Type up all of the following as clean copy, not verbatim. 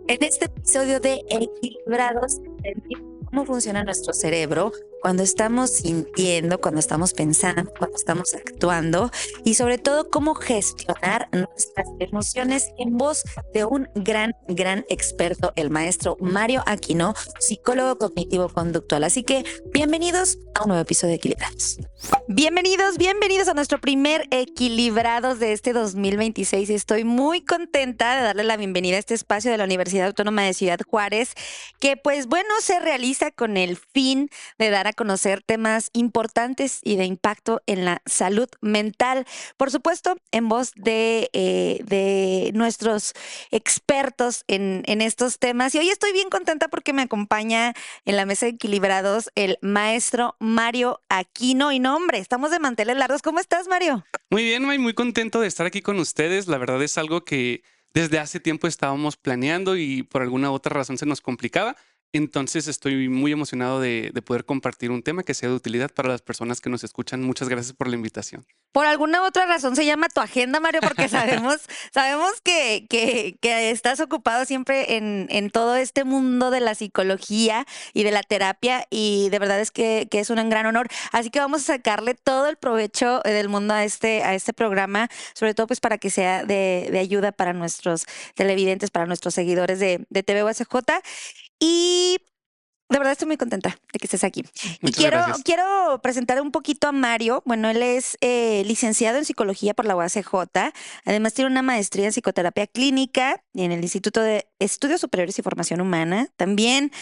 En este episodio de Equilibrados, entendimos cómo funciona nuestro cerebro cuando estamos sintiendo, cuando estamos pensando, cuando estamos actuando y sobre todo cómo gestionar nuestras emociones en voz de un gran experto, el maestro Mario Aquino, psicólogo cognitivo-conductual. Así que bienvenidos a un nuevo episodio de Equilibrados. Bienvenidos a nuestro primer Equilibrados de este 2026. Estoy muy contenta de darle la bienvenida a este espacio de la Universidad Autónoma de Ciudad Juárez, que pues bueno, se realiza con el fin de dar a conocer temas importantes y de impacto en la salud mental. Por supuesto, en voz de nuestros expertos en estos temas. Y hoy estoy bien contenta porque me acompaña en la mesa de Equilibrados el maestro Mario Aquino. Y no, hombre, estamos de manteles largos. ¿Cómo estás, Mario? Muy bien, May, muy contento de estar aquí con ustedes. La verdad es algo que desde hace tiempo estábamos planeando y por alguna otra razón se nos complicaba. Entonces estoy muy emocionado de poder compartir un tema que sea de utilidad para las personas que nos escuchan. Muchas gracias por la invitación. Por alguna otra razón se llama tu agenda, Mario, porque sabemos que estás ocupado siempre en todo este mundo de la psicología y de la terapia, y de verdad es que es un gran honor. Así que vamos a sacarle todo el provecho del mundo a este programa, sobre todo pues para que sea de ayuda para nuestros televidentes, para nuestros seguidores de TVUSJ. Y de verdad estoy muy contenta de que estés aquí. Y Muchas gracias. quiero presentar un poquito a Mario. Bueno, él es licenciado en psicología por la UACJ. Además tiene una maestría en psicoterapia clínica en el Instituto de Estudios Superiores y Formación Humana. También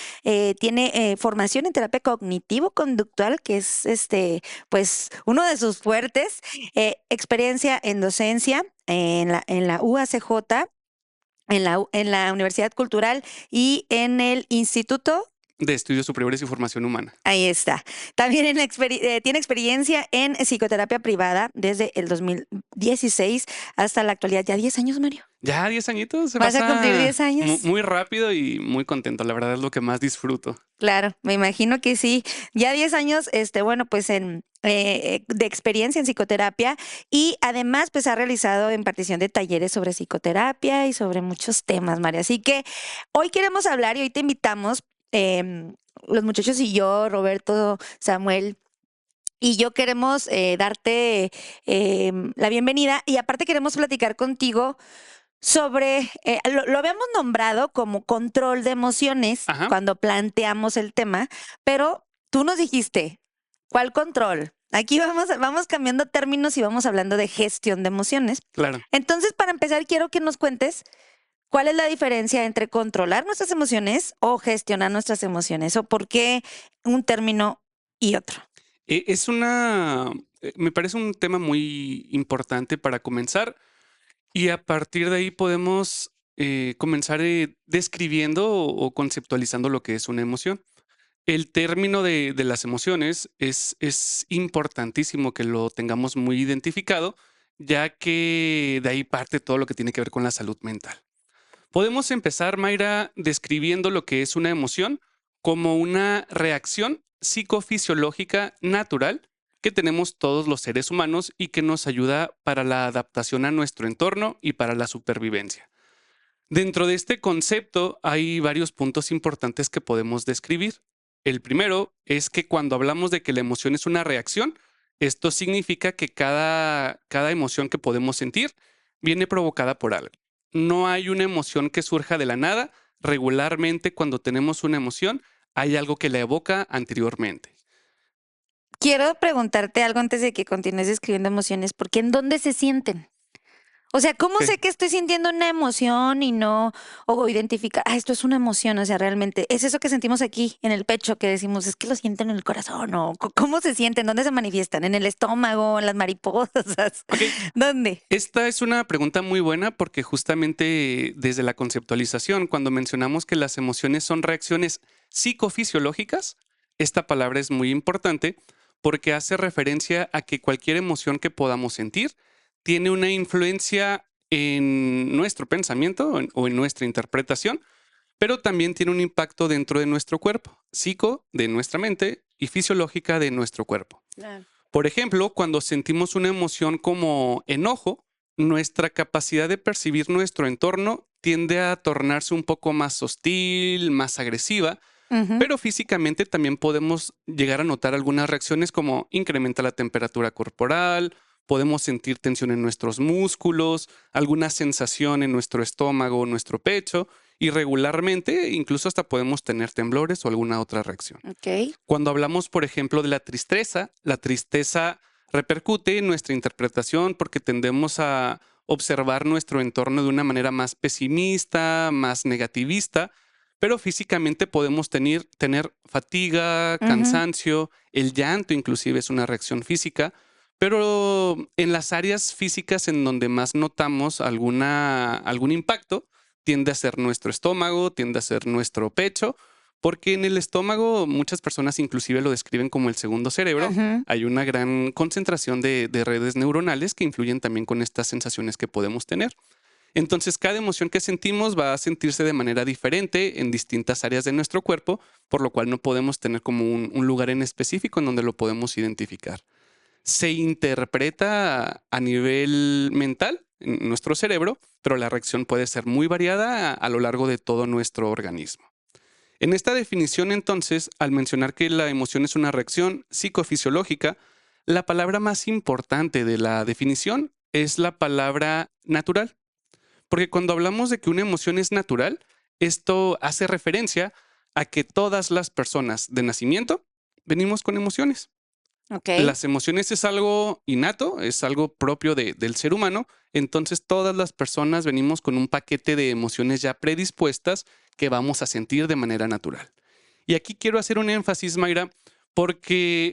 tiene formación en terapia cognitivo-conductual, que es pues uno de sus fuertes. Experiencia en docencia en la UACJ, en la Universidad Cultural y en el Instituto. De Estudios Superiores y Formación Humana. Ahí está. También tiene experiencia en psicoterapia privada desde el 2016 hasta la actualidad. Ya 10 años, Mario. Ya 10 añitos, se ¿Vas a cumplir 10 pasa años? muy rápido y muy contento. La verdad es lo que más disfruto. Claro, me imagino que sí. Ya 10 años, bueno, pues de experiencia en psicoterapia, y además pues ha realizado impartición de talleres sobre psicoterapia y sobre muchos temas, María. Así que hoy queremos hablar y hoy te invitamos, los muchachos y yo, Roberto, Samuel y yo, queremos darte la bienvenida, y aparte queremos platicar contigo sobre, lo habíamos nombrado como control de emociones Ajá, cuando planteamos el tema, pero tú nos dijiste, ¿cuál control? Aquí vamos cambiando términos y vamos hablando de gestión de emociones. claro. Entonces, para empezar, quiero que nos cuentes cuál es la diferencia entre controlar nuestras emociones o gestionar nuestras emociones, o por qué un término y otro. Me parece un tema muy importante para comenzar. Y a partir de ahí podemos comenzar describiendo o conceptualizando lo que es una emoción. El término de las emociones es importantísimo que lo tengamos muy identificado, ya que de ahí parte todo lo que tiene que ver con la salud mental. Podemos empezar, Mayra, describiendo lo que es una emoción como una reacción psicofisiológica natural que tenemos todos los seres humanos y que nos ayuda para la adaptación a nuestro entorno y para la supervivencia. Dentro de este concepto hay varios puntos importantes que podemos describir. El primero es que cuando hablamos de que la emoción es una reacción, esto significa que cada emoción que podemos sentir viene provocada por algo. No hay una emoción que surja de la nada. Regularmente, cuando tenemos una emoción, hay algo que la evoca anteriormente. Quiero preguntarte algo antes de que continúes describiendo emociones, porque ¿en dónde se sienten? O sea, ¿cómo Ok. sé que estoy sintiendo una emoción y no, o identificar, esto es una emoción? O sea, realmente, es eso que sentimos aquí en el pecho, que decimos, es que lo sienten en el corazón, o ¿cómo se sienten? ¿Dónde se manifiestan? ¿En el estómago, en las mariposas? Ok, ¿Dónde? esta es una pregunta muy buena porque justamente desde la conceptualización, cuando mencionamos que las emociones son reacciones psicofisiológicas, esta palabra es muy importante porque hace referencia a que cualquier emoción que podamos sentir tiene una influencia en nuestro pensamiento o en nuestra interpretación, pero también tiene un impacto dentro de nuestro cuerpo, psico de nuestra mente y fisiológica de nuestro cuerpo. Claro. Por ejemplo, cuando sentimos una emoción como enojo, nuestra capacidad de percibir nuestro entorno tiende a tornarse un poco más hostil, más agresiva, Ujú. pero físicamente también podemos llegar a notar algunas reacciones como incrementa la temperatura corporal, podemos sentir tensión en nuestros músculos, alguna sensación en nuestro estómago o nuestro pecho y regularmente incluso hasta podemos tener temblores o alguna otra reacción. Okey. Cuando hablamos, por ejemplo, de la tristeza repercute en nuestra interpretación porque tendemos a observar nuestro entorno de una manera más pesimista, más negativista, pero físicamente podemos tener fatiga, Ujú. cansancio, el llanto inclusive es una reacción física, pero en las áreas físicas en donde más notamos algún impacto, tiende a ser nuestro estómago, tiende a ser nuestro pecho, porque en el estómago muchas personas inclusive lo describen como el segundo cerebro. Ujú. Hay una gran concentración de redes neuronales que influyen también con estas sensaciones que podemos tener. Entonces, cada emoción que sentimos va a sentirse de manera diferente en distintas áreas de nuestro cuerpo, por lo cual no podemos tener como un lugar en específico en donde lo podemos identificar. Se interpreta a nivel mental en nuestro cerebro, pero la reacción puede ser muy variada a lo largo de todo nuestro organismo. En esta definición, entonces, al mencionar que la emoción es una reacción psicofisiológica, la palabra más importante de la definición es la palabra natural. Porque cuando hablamos de que una emoción es natural, esto hace referencia a que todas las personas de nacimiento venimos con emociones. Okey. Las emociones es algo innato, es algo propio del ser humano, entonces todas las personas venimos con un paquete de emociones ya predispuestas que vamos a sentir de manera natural. Y aquí quiero hacer un énfasis, Mayra, porque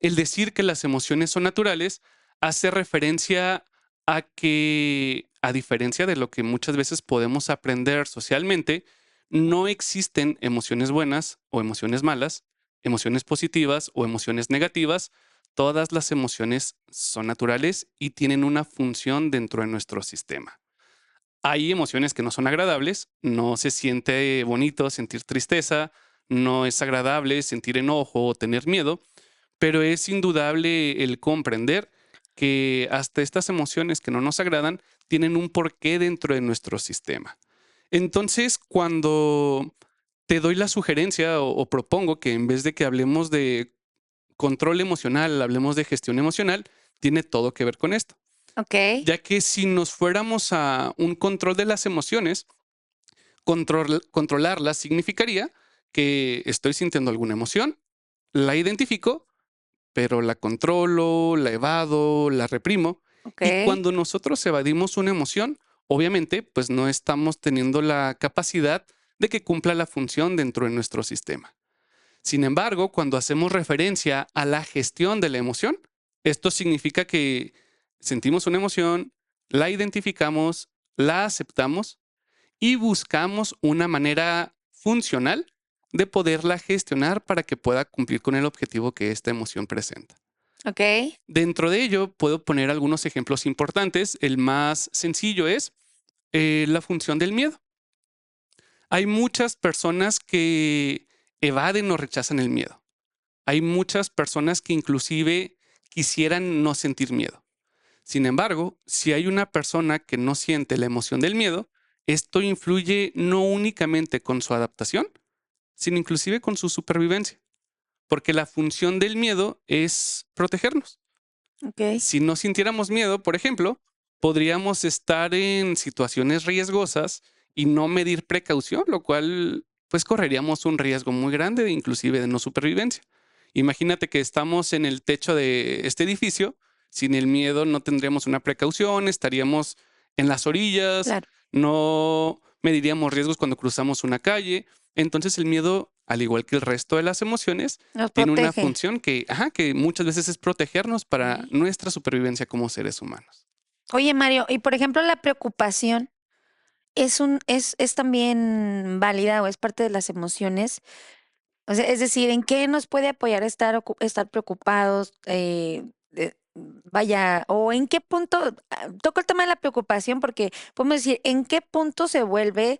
el decir que las emociones son naturales hace referencia a que, a diferencia de lo que muchas veces podemos aprender socialmente, no existen emociones buenas o emociones malas, emociones positivas o emociones negativas. Todas las emociones son naturales y tienen una función dentro de nuestro sistema. Hay emociones que no son agradables, no se siente bonito sentir tristeza, no es agradable sentir enojo o tener miedo, pero es indudable el comprender que hasta estas emociones que no nos agradan tienen un porqué dentro de nuestro sistema. Entonces, cuando te doy la sugerencia o propongo que en vez de que hablemos de control emocional, hablemos de gestión emocional, tiene todo que ver con esto. Okey. Ya que si nos fuéramos a un control de las emociones, controlarlas significaría que estoy sintiendo alguna emoción, la identifico, pero la controlo, la evado, la reprimo. Y Okey. cuando nosotros evadimos una emoción, obviamente, pues no estamos teniendo la capacidad de que cumpla la función dentro de nuestro sistema. Sin embargo, cuando hacemos referencia a la gestión de la emoción, esto significa que sentimos una emoción, la identificamos, la aceptamos y buscamos una manera funcional de poderla gestionar para que pueda cumplir con el objetivo que esta emoción presenta. Okey. Dentro de ello, puedo poner algunos ejemplos importantes. El más sencillo es la función del miedo. Hay muchas personas que evaden o rechazan el miedo. Hay muchas personas que inclusive quisieran no sentir miedo. Sin embargo, si hay una persona que no siente la emoción del miedo, esto influye no únicamente con su adaptación, sino inclusive con su supervivencia, porque la función del miedo es protegernos. Okey. Si no sintiéramos miedo, por ejemplo, podríamos estar en situaciones riesgosas y no medir precaución, lo cual pues correríamos un riesgo muy grande, inclusive de no supervivencia. Imagínate que estamos en el techo de este edificio, sin el miedo no tendríamos una precaución, estaríamos en las orillas, Claro. no mediríamos riesgos cuando cruzamos una calle. Entonces el miedo, al igual que el resto de las emociones, Nos tiene una protege. función que, ajá, que muchas veces es protegernos para Okey. nuestra supervivencia como seres humanos. Oye, Mario, y por ejemplo, la preocupación es también válida o es parte de las emociones. O sea, es decir, ¿en qué nos puede apoyar estar preocupados? Vaya, o en qué punto, toco el tema de la preocupación porque podemos decir, ¿en qué punto se vuelve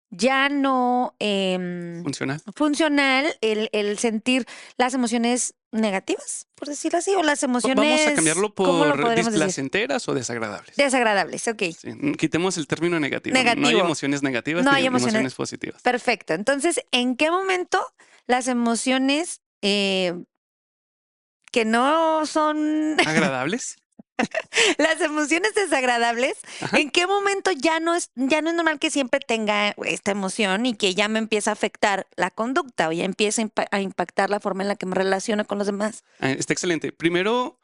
ya no Funcional. funcional el sentir las emociones negativas, por decirlo así, o las Vamos a emociones, cambiarlo ¿cómo lo por podríamos decir? displacenteras o desagradables. Desagradables, ok. Sí, quitemos el término negativo. No hay Negativo. emociones negativas No ni hay emociones. emociones positivas. Perfecto. Entonces, ¿en qué momento las emociones que no son ¿Agradables? las emociones desagradables, Ajá. en qué momento ya no es normal que siempre tenga esta emoción y que ya me empieza a afectar la conducta o ya empieza a impactar la forma en la que me relaciono con los demás? Está excelente. Primero,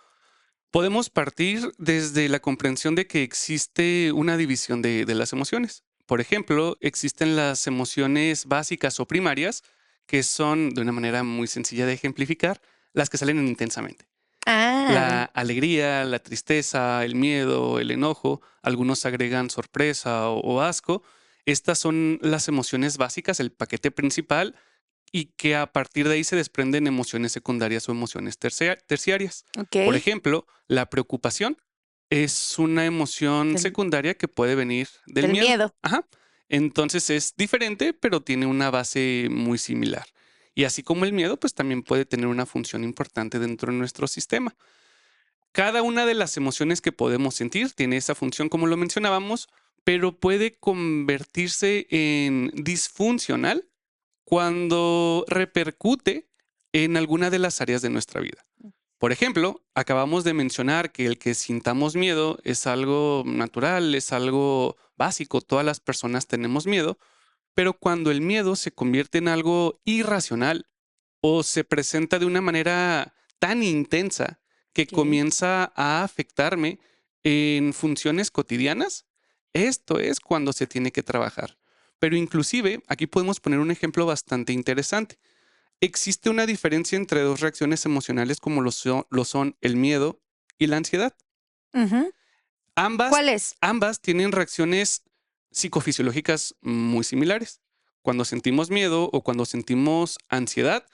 podemos partir desde la comprensión de que existe una división de las emociones. Por ejemplo, existen las emociones básicas o primarias, que son, de una manera muy sencilla de ejemplificar, las que salen intensamente. La Ah, alegría, la tristeza, el miedo, el enojo, algunos agregan sorpresa o asco. Estas son las emociones básicas, el paquete principal, y que a partir de ahí se desprenden emociones secundarias o emociones terciarias. ok. Por ejemplo, la preocupación es una emoción Del, secundaria que puede venir del del miedo. miedo. Ajá. Entonces es diferente, pero tiene una base muy similar. Y así como el miedo, pues también puede tener una función importante dentro de nuestro sistema. Cada una de las emociones que podemos sentir tiene esa función, como lo mencionábamos, pero puede convertirse en disfuncional cuando repercute en alguna de las áreas de nuestra vida. Por ejemplo, acabamos de mencionar que el que sintamos miedo es algo natural, es algo básico, todas las personas tenemos miedo, pero cuando el miedo se convierte en algo irracional o se presenta de una manera tan intensa que Ok. comienza a afectarme en funciones cotidianas, esto es cuando se tiene que trabajar. Pero inclusive, aquí podemos poner un ejemplo bastante interesante. Existe una diferencia entre dos reacciones emocionales como lo son el miedo y la ansiedad. Ujú. Ambas, ¿Cuál es? ambas tienen reacciones psicofisiológicas muy similares. Cuando sentimos miedo o cuando sentimos ansiedad,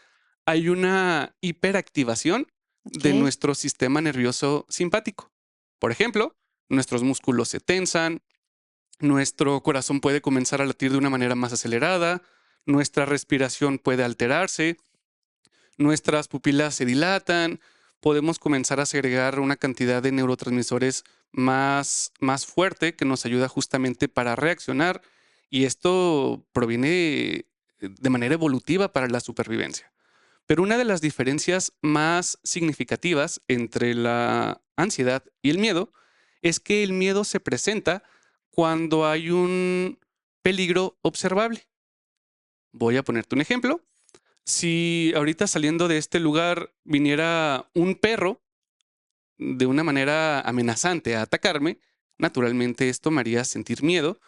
hay una hiperactivación de Ok. nuestro sistema nervioso simpático. Por ejemplo, nuestros músculos se tensan, nuestro corazón puede comenzar a latir de una manera más acelerada, nuestra respiración puede alterarse, nuestras pupilas se dilatan, podemos comenzar a segregar una cantidad de neurotransmisores más fuerte que nos ayuda justamente para reaccionar y esto proviene de manera evolutiva para la supervivencia. Pero una de las diferencias más significativas entre la ansiedad y el miedo es que el miedo se presenta cuando hay un peligro observable. Voy a ponerte un ejemplo. Si ahorita saliendo de este lugar viniera un perro de una manera amenazante a atacarme, naturalmente esto me haría sentir miedo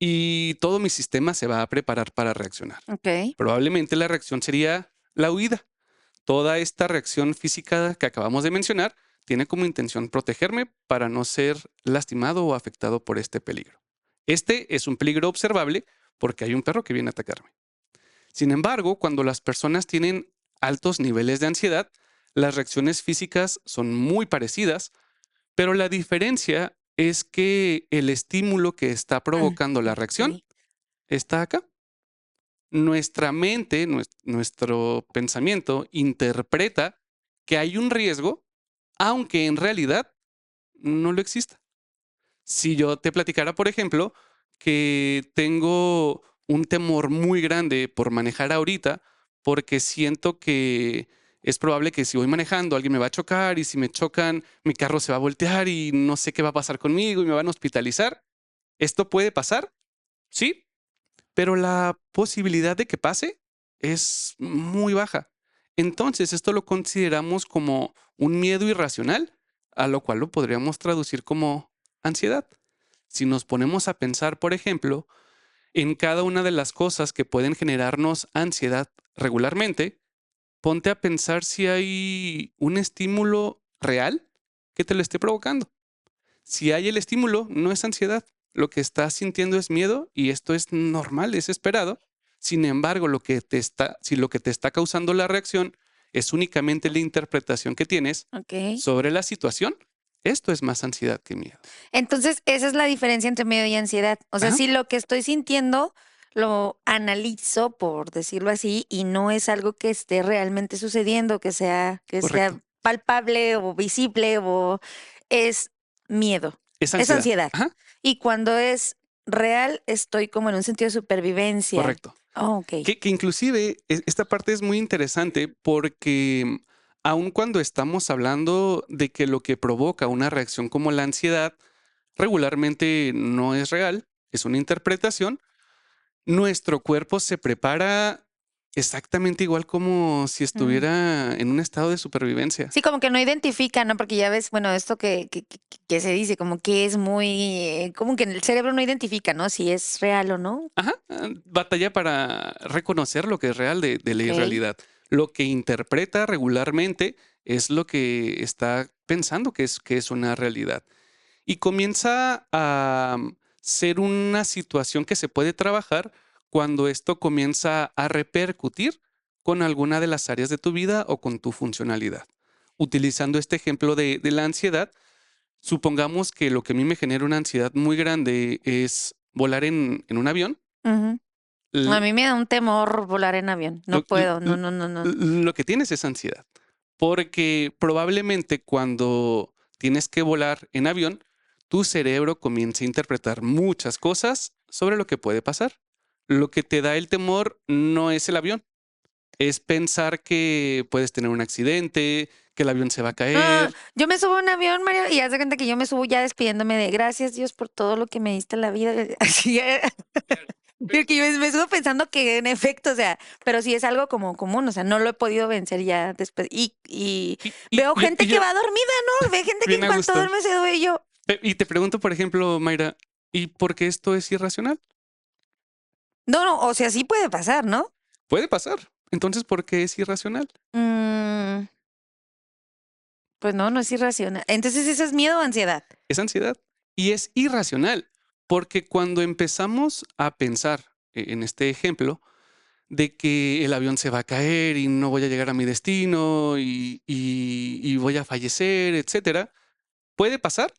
y todo mi sistema se va a preparar para reaccionar. Ok. Probablemente la reacción sería la huida. Toda esta reacción física que acabamos de mencionar tiene como intención protegerme para no ser lastimado o afectado por este peligro. Este es un peligro observable porque hay un perro que viene a atacarme. Sin embargo, cuando las personas tienen altos niveles de ansiedad, las reacciones físicas son muy parecidas, pero la diferencia es que el estímulo que está provocando la reacción Ok. está acá. Nuestra mente, nuestro pensamiento interpreta que hay un riesgo, aunque en realidad no lo exista. Si yo te platicara, por ejemplo, que tengo un temor muy grande por manejar ahorita, porque siento que es probable que si voy manejando alguien me va a chocar y si me chocan mi carro se va a voltear y no sé qué va a pasar conmigo y me van a hospitalizar. ¿Esto puede pasar? Sí, pero la posibilidad de que pase es muy baja. Entonces, esto lo consideramos como un miedo irracional, a lo cual lo podríamos traducir como ansiedad. Si nos ponemos a pensar, por ejemplo, en cada una de las cosas que pueden generarnos ansiedad regularmente, ponte a pensar si hay un estímulo real que te lo esté provocando. Si hay el estímulo, no es ansiedad. Lo que estás sintiendo es miedo y esto es normal, es esperado. Sin embargo, si lo que te está causando la reacción es únicamente la interpretación que tienes Ok. sobre la situación, esto es más ansiedad que miedo. Entonces, esa es la diferencia entre miedo y ansiedad. O sea, Ajá. si lo que estoy sintiendo lo analizo, por decirlo así, y no es algo que esté realmente sucediendo, que sea Correcto. palpable o visible o es miedo, Es es ansiedad. ansiedad. Ajá, Y cuando es real, estoy como en un sentido de supervivencia. correcto. Oh, okey. Que inclusive esta parte es muy interesante porque aun cuando estamos hablando de que lo que provoca una reacción como la ansiedad regularmente no es real, es una interpretación, nuestro cuerpo se prepara exactamente igual como si Mm. estuviera en un estado de supervivencia. Sí, como que no identifica, ¿no? Porque ya ves, bueno, esto que se dice, como que es muy, como que el cerebro no identifica, ¿no? Si es real o no. Ajá, batalla para reconocer lo que es real de la Okey. irrealidad. Lo que interpreta regularmente es lo que está pensando que es una realidad. Y comienza a ser una situación que se puede trabajar cuando esto comienza a repercutir con alguna de las áreas de tu vida o con tu funcionalidad. Utilizando este ejemplo de la ansiedad, supongamos que lo que a mí me genera una ansiedad muy grande es volar en un avión. Ujú. A L- mí me da un temor volar en avión. No Lo, puedo, no, no, no, no. lo que tienes es ansiedad, porque probablemente cuando tienes que volar en avión, tu cerebro comienza a interpretar muchas cosas sobre lo que puede pasar. Lo que te da el temor no es el avión, es pensar que puedes tener un accidente, que el avión se va a Ah, caer. yo me subo a un avión, Mario, y haz de cuenta que yo me subo ya despidiéndome de gracias, Dios, por todo lo que me diste en la vida. Así, Claro. porque yo me subo pensando que en efecto, o sea, pero sí es algo como común, o sea, no lo he podido vencer ya después. Y veo gente Y que yo, va dormida, ¿no? Ve gente que bien en a cuanto gusto. duerme se duerme y yo, Y te pregunto, por ejemplo, Mayra, ¿y por qué esto es irracional? no, no, o sea, sí puede pasar, ¿no? Puede pasar. Entonces, ¿por qué es irracional? Mm, pues no, no es irracional. Entonces, ¿eso es miedo o ansiedad? Es ansiedad y es irracional, porque cuando empezamos a pensar en este ejemplo de que el avión se va a caer y no voy a llegar a mi destino y voy a fallecer, etcétera, ¿puede pasar?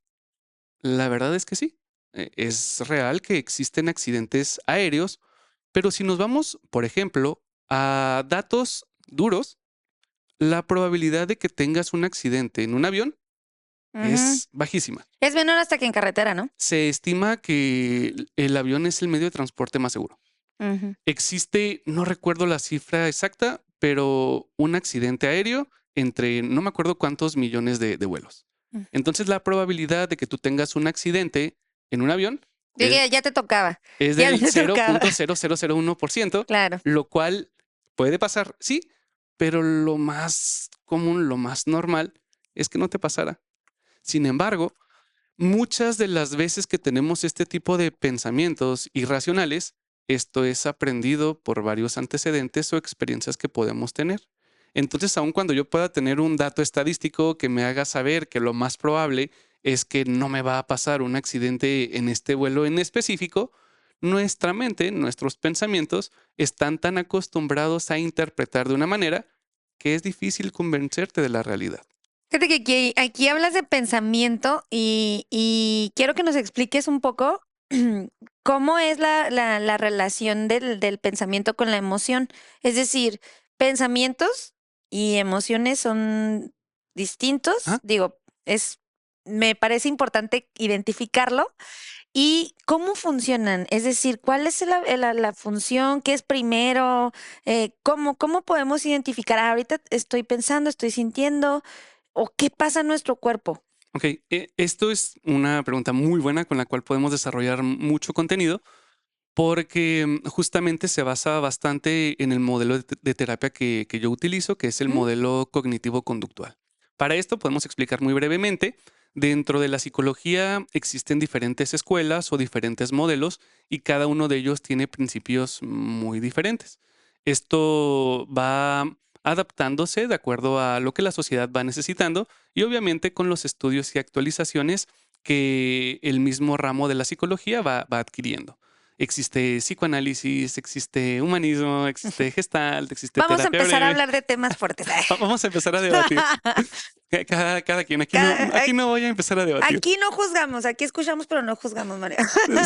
La verdad es que sí. Es real que existen accidentes aéreos, pero si nos vamos, por ejemplo, a datos duros, la probabilidad de que tengas un accidente en un avión Ujú. es bajísima. Es menor hasta que en carretera, ¿no? Se estima que el avión es el medio de transporte más seguro. Ujú. Existe, no recuerdo la cifra exacta, pero un accidente aéreo entre no me acuerdo cuántos millones de vuelos. Mm. Entonces, la probabilidad de que tú tengas un accidente en un avión es, Ya te tocaba, es ya del te tocaba. 0.0001%, Claro. lo cual puede pasar, sí, pero lo más común, lo más normal es que no te pasara. Sin embargo, muchas de las veces que tenemos este tipo de pensamientos irracionales, esto es aprendido por varios antecedentes o experiencias que podemos tener. Entonces, aun cuando yo pueda tener un dato estadístico que me haga saber que lo más probable es que no me va a pasar un accidente en este vuelo en específico, nuestra mente, nuestros pensamientos están tan acostumbrados a interpretar de una manera que es difícil convencerte de la realidad. Fíjate que aquí hablas de pensamiento y quiero que nos expliques un poco cómo es la relación del pensamiento con la emoción. Es decir, pensamientos y emociones son distintos. Ajá, Digo, me parece importante identificarlo. ¿Y cómo funcionan? Es decir, ¿cuál es la función? ¿Qué es primero? ¿Cómo podemos identificar? Ah, ahorita estoy pensando, estoy sintiendo, o qué pasa en nuestro cuerpo. ok. Esto es una pregunta muy buena con la cual podemos desarrollar mucho contenido porque justamente se basa bastante en el modelo de terapia que yo utilizo, que es el ¿Mm? modelo cognitivo-conductual. Para esto podemos explicar muy brevemente. Dentro de la psicología existen diferentes escuelas o diferentes modelos y cada uno de ellos tiene principios muy diferentes. Esto va adaptándose de acuerdo a lo que la sociedad va necesitando y obviamente con los estudios y actualizaciones que el mismo ramo de la psicología va adquiriendo. Existe psicoanálisis, existe humanismo, existe gestalt, existe Vamos a terapia empezar a breve. hablar de temas fuertes. Vamos a empezar a debatir. Cada quien, Cada- aquí no voy a empezar a debatir. Aquí no juzgamos, aquí escuchamos, pero no juzgamos, María.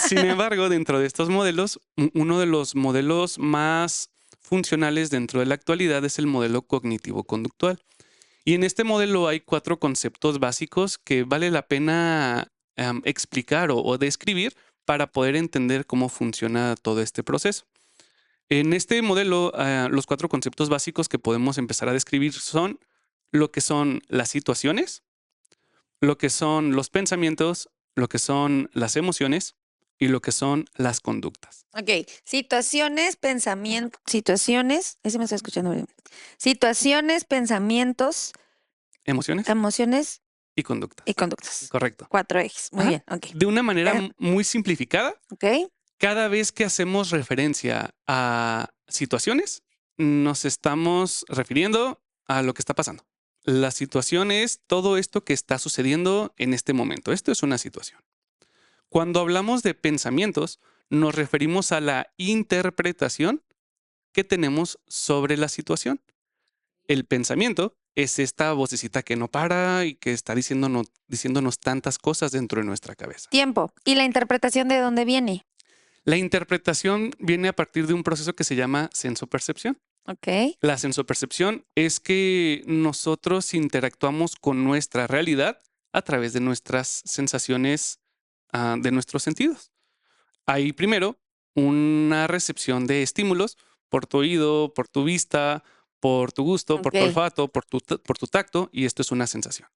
Sin embargo, dentro de estos modelos, uno de los modelos más funcionales dentro de la actualidad es el modelo cognitivo-conductual. Y en este modelo hay 4 conceptos básicos que vale la pena explicar o describir para poder entender cómo funciona todo este proceso. En este modelo, los 4 conceptos básicos que podemos empezar a describir son lo que son las situaciones, lo que son los pensamientos, lo que son las emociones y lo que son las conductas. Ok, situaciones, situaciones, ese me está escuchando bien. Situaciones, pensamientos, Emociones emociones y conductas. y conductas. Correcto. 4 ejes. Muy Ajá. bien, ok. De una manera muy simplificada, Ok, cada vez que hacemos referencia a situaciones, nos estamos refiriendo a lo que está pasando. La situación es todo esto que está sucediendo en este momento. Esto es una situación. Cuando hablamos de pensamientos, nos referimos a la interpretación que tenemos sobre la situación. El pensamiento es esta vocecita que no para y que está diciéndonos tantas cosas dentro de nuestra cabeza. tiempo. ¿Y la interpretación de dónde viene? La interpretación viene a partir de un proceso que se llama sensopercepción. Ok, La sensopercepción es que nosotros interactuamos con nuestra realidad a través de nuestras sensaciones, de nuestros sentidos. Hay primero una recepción de estímulos por tu oído, por tu vista, por tu gusto, por tu ok. olfato, por tu tacto, y esto es una sensación.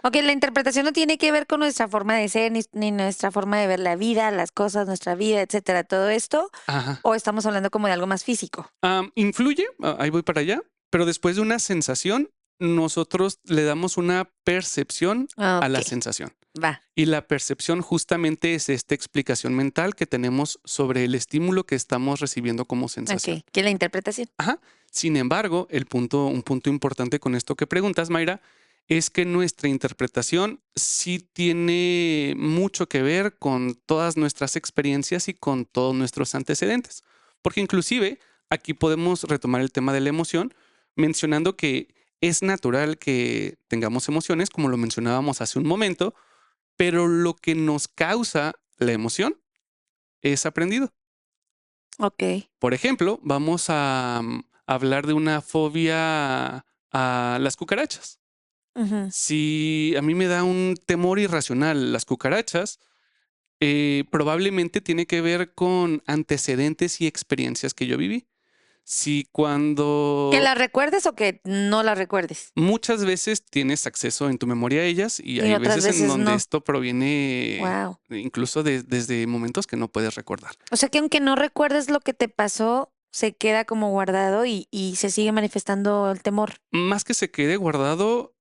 Ok, la interpretación no tiene que ver con nuestra forma de ser, ni nuestra forma de ver la vida, las cosas, nuestra vida, etcétera, todo esto, Ajá. o estamos hablando como de algo más físico. Influye, ahí voy para allá, pero después de una sensación, nosotros le damos una percepción a Ok, la sensación. va. Y la percepción justamente es esta explicación mental que tenemos sobre el estímulo que estamos recibiendo como sensación. Ok, ¿qué es la interpretación? Ajá. Sin embargo, un punto importante con esto que preguntas, Mayra, es que nuestra interpretación sí tiene mucho que ver con todas nuestras experiencias y con todos nuestros antecedentes. Porque inclusive aquí podemos retomar el tema de la emoción, mencionando que es natural que tengamos emociones, como lo mencionábamos hace un momento, pero lo que nos causa la emoción es aprendido. Ok. Por ejemplo, vamos a hablar de una fobia a las cucarachas. Ujú, Si a mí me da un temor irracional las cucarachas, probablemente tiene que ver con antecedentes y experiencias que yo viví. Si ¿que cuando la recuerdes o que no la recuerdes? muchas veces tienes acceso en tu memoria a ellas y Y hay otras veces en veces donde no. esto proviene Wow. incluso desde momentos que no puedes recordar. O sea que aunque no recuerdes lo que te pasó, se queda como guardado y se sigue manifestando el temor. Más que se quede guardado,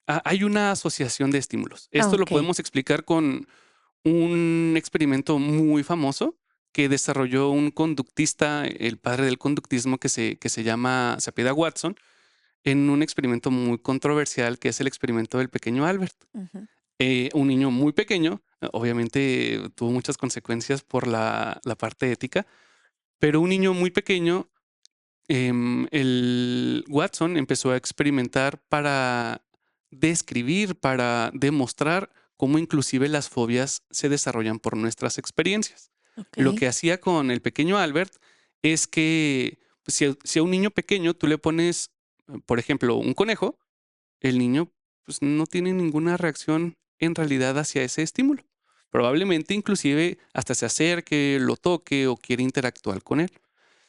hay una asociación de estímulos. Ah, Esto lo ok. podemos explicar con un experimento muy famoso que desarrolló un conductista, el padre del conductismo que se apellida Watson, en un experimento muy controversial que es el experimento del pequeño Albert. Ujú. Un niño muy pequeño, obviamente tuvo muchas consecuencias por la parte ética, pero un niño muy pequeño, el Watson empezó a experimentar para describir, para demostrar cómo inclusive las fobias se desarrollan por nuestras experiencias. Lo Ok. que hacía con el pequeño Albert es que pues, si a un niño pequeño tú le pones, por ejemplo, un conejo, el niño pues, no tiene ninguna reacción en realidad hacia ese estímulo. Probablemente inclusive hasta se acerque, lo toque o quiere interactuar con él.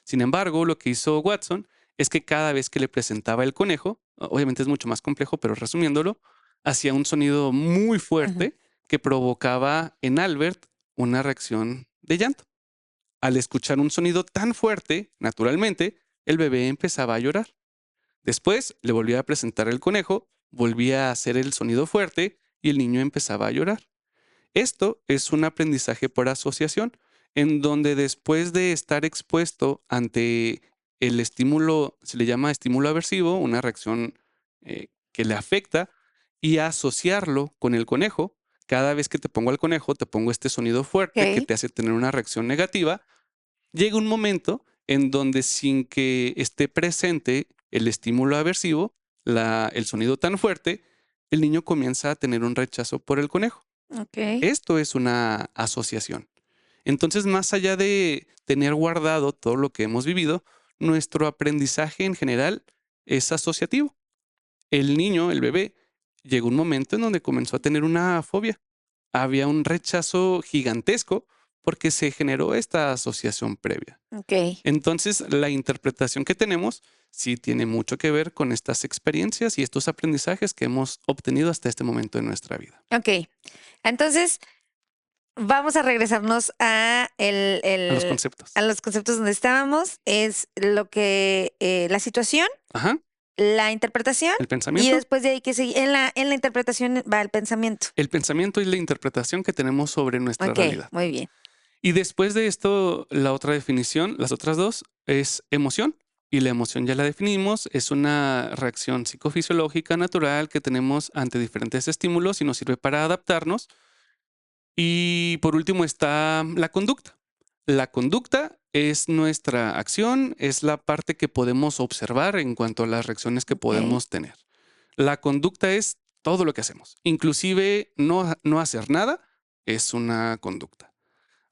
Sin embargo, lo que hizo Watson es que cada vez que le presentaba el conejo, obviamente es mucho más complejo, pero resumiéndolo, hacía un sonido muy Ujú. fuerte que provocaba en Albert una reacción de llanto. Al escuchar un sonido tan fuerte, naturalmente, el bebé empezaba a llorar. Después le volvía a presentar el conejo, volvía a hacer el sonido fuerte y el niño empezaba a llorar. Esto es un aprendizaje por asociación, en donde después de estar expuesto ante el estímulo, se le llama estímulo aversivo, una reacción que le afecta, y asociarlo con el conejo, cada vez que te pongo al conejo, te pongo este sonido fuerte que Ok. te hace tener una reacción negativa, llega un momento en donde sin que esté presente el estímulo aversivo, el sonido tan fuerte, el niño comienza a tener un rechazo por el conejo. Ok. Esto es una asociación. Entonces, más allá de tener guardado todo lo que hemos vivido, nuestro aprendizaje en general es asociativo. El niño, el bebé, llegó un momento en donde comenzó a tener una fobia. Había un rechazo gigantesco porque se generó esta asociación previa. Ok. Entonces, la interpretación que tenemos sí tiene mucho que ver con estas experiencias y estos aprendizajes que hemos obtenido hasta este momento en nuestra vida. Ok. Entonces, vamos a regresarnos A los conceptos. a los conceptos donde estábamos. Es lo que, la situación, Ajá. la interpretación, El y pensamiento. después de ahí que sigue. En la interpretación va el pensamiento. El pensamiento es la interpretación que tenemos sobre nuestra Ok, realidad. muy bien. Y después de esto, la otra definición, las otras dos, es emoción. Y la emoción ya la definimos, es una reacción psicofisiológica natural que tenemos ante diferentes estímulos y nos sirve para adaptarnos. Y por último está la conducta. La conducta es nuestra acción, es la parte que podemos observar en cuanto a las reacciones que Ok. podemos tener. La conducta es todo lo que hacemos, inclusive no hacer nada es una conducta.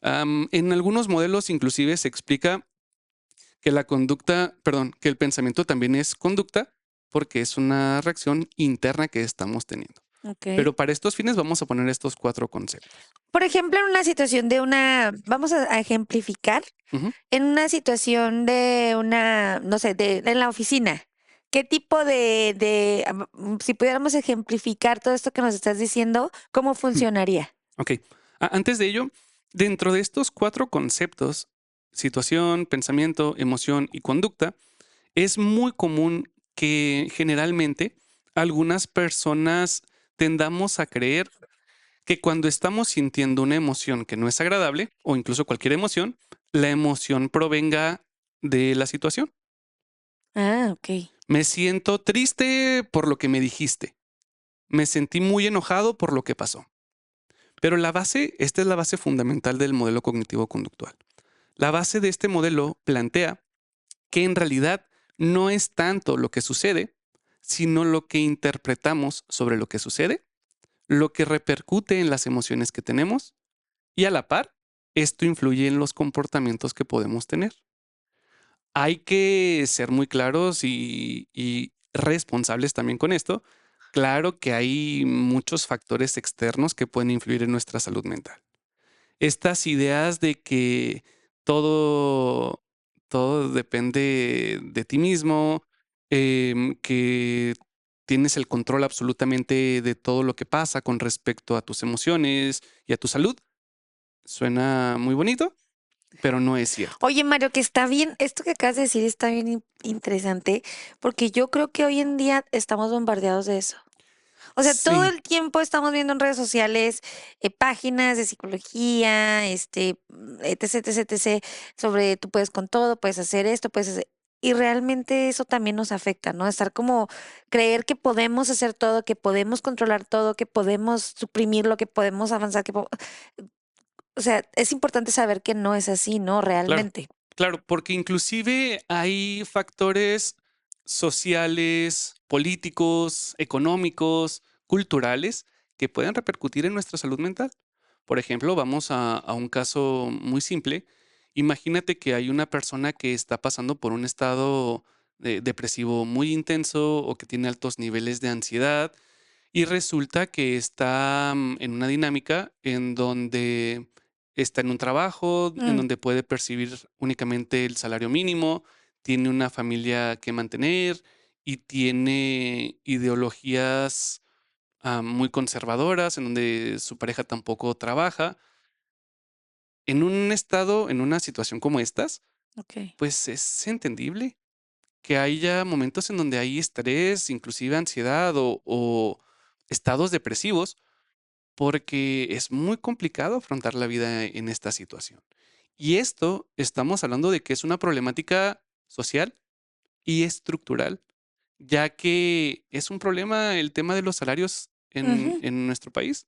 En algunos modelos inclusive se explica que la conducta, perdón, que el pensamiento también es conducta porque es una reacción interna que estamos teniendo. Ok. Pero para estos fines vamos a poner estos 4 conceptos. Por ejemplo, en una situación de una, vamos a ejemplificar, Ujú. en una situación de una, no sé, en la oficina. ¿Qué tipo si pudiéramos ejemplificar todo esto que nos estás diciendo, cómo Mm, funcionaría? ok. Antes de ello, dentro de estos 4 conceptos, situación, pensamiento, emoción y conducta, es muy común que generalmente algunas personas tendamos a creer que cuando estamos sintiendo una emoción que no es agradable, o incluso cualquier emoción, la emoción provenga de la situación. Ah, ok. Me siento triste por lo que me dijiste. Me sentí muy enojado por lo que pasó. Pero la base, esta es la base fundamental del modelo cognitivo conductual. La base de este modelo plantea que en realidad no es tanto lo que sucede, sino lo que interpretamos sobre lo que sucede, lo que repercute en las emociones que tenemos y a la par, esto influye en los comportamientos que podemos tener. Hay que ser muy claros y responsables también con esto. Claro que hay muchos factores externos que pueden influir en nuestra salud mental. Estas ideas de que todo, todo depende de ti mismo, que tienes el control absolutamente de todo lo que pasa con respecto a tus emociones y a tu salud, suena muy bonito, pero no es cierto. Oye, Mario, que está bien, esto que acabas de decir está bien interesante, porque yo creo que hoy en día estamos bombardeados de eso. O sea, todo Sí, el tiempo estamos viendo en redes sociales páginas de psicología, etc, etc, etc, sobre tú puedes con todo, puedes hacer esto, puedes hacer. Y realmente eso también nos afecta, ¿no? Estar como creer que podemos hacer todo, que podemos controlar todo, que podemos suprimir lo que podemos avanzar, o sea, es importante saber que no es así, ¿no? claro, Realmente. claro, porque inclusive hay factores sociales, políticos, económicos, culturales que pueden repercutir en nuestra salud mental. Por ejemplo, vamos a un caso muy simple. Imagínate que hay una persona que está pasando por un estado depresivo muy intenso o que tiene altos niveles de ansiedad y resulta que está en una dinámica en donde está en un trabajo, en Mm, donde puede percibir únicamente el salario mínimo, tiene una familia que mantener y tiene ideologías muy conservadoras, en donde su pareja tampoco trabaja. En un estado, en una situación como estas, ok. pues es entendible que haya momentos en donde hay estrés, inclusive ansiedad o estados depresivos, porque es muy complicado afrontar la vida en esta situación. Y esto estamos hablando de que es una problemática social y estructural, ya que es un problema el tema de los salarios Ujú. en nuestro país.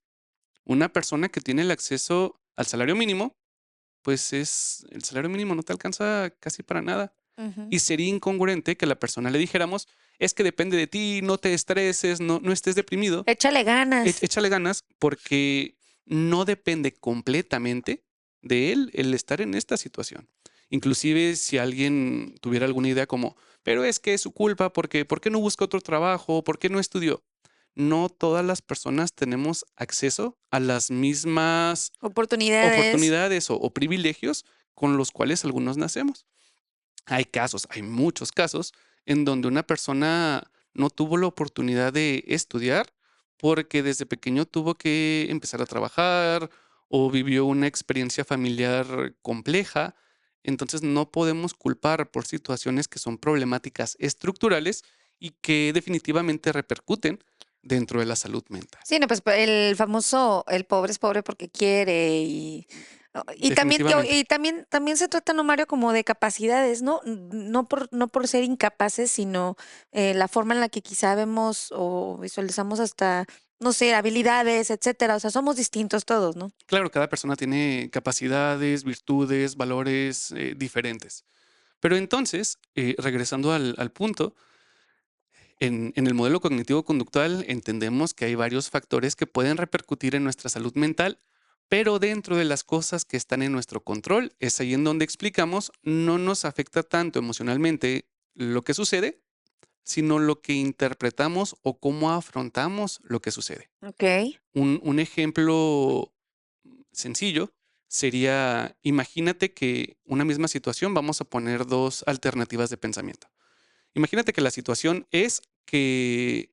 Una persona que tiene el acceso al salario mínimo, pues es el salario mínimo no te alcanza casi para nada. Ujú. Y sería incongruente que a la persona le dijéramos, es que depende de ti, no te estreses, no estés deprimido, Échale ganas. échale ganas, porque no depende completamente de él el estar en esta situación. Inclusive si alguien tuviera alguna idea como, pero es que es su culpa porque ¿por qué no busca otro trabajo? ¿Por qué no estudió? No todas las personas tenemos acceso a las mismas Oportunidades. oportunidades o privilegios con los cuales algunos nacemos. Hay casos, hay muchos casos en donde una persona no tuvo la oportunidad de estudiar porque desde pequeño tuvo que empezar a trabajar o vivió una experiencia familiar compleja. Entonces no podemos culpar por situaciones que son problemáticas estructurales y que definitivamente repercuten dentro de la salud mental. Sí, no, pues el famoso, el pobre es pobre porque quiere y también, Definitivamente. también se trata, ¿no, Mario, como de capacidades, ¿no? No por ser incapaces, sino la forma en la que quizá vemos o visualizamos hasta, no sé, habilidades, etcétera. O sea, somos distintos todos, ¿no? Claro, cada persona tiene capacidades, virtudes, valores diferentes. Pero entonces, regresando al punto, en el modelo cognitivo-conductual entendemos que hay varios factores que pueden repercutir en nuestra salud mental, pero dentro de las cosas que están en nuestro control, es ahí en donde explicamos, no nos afecta tanto emocionalmente lo que sucede, sino lo que interpretamos o cómo afrontamos lo que sucede. Ok, Un ejemplo sencillo sería, imagínate que una misma situación, vamos a poner dos alternativas de pensamiento. Imagínate que la situación es que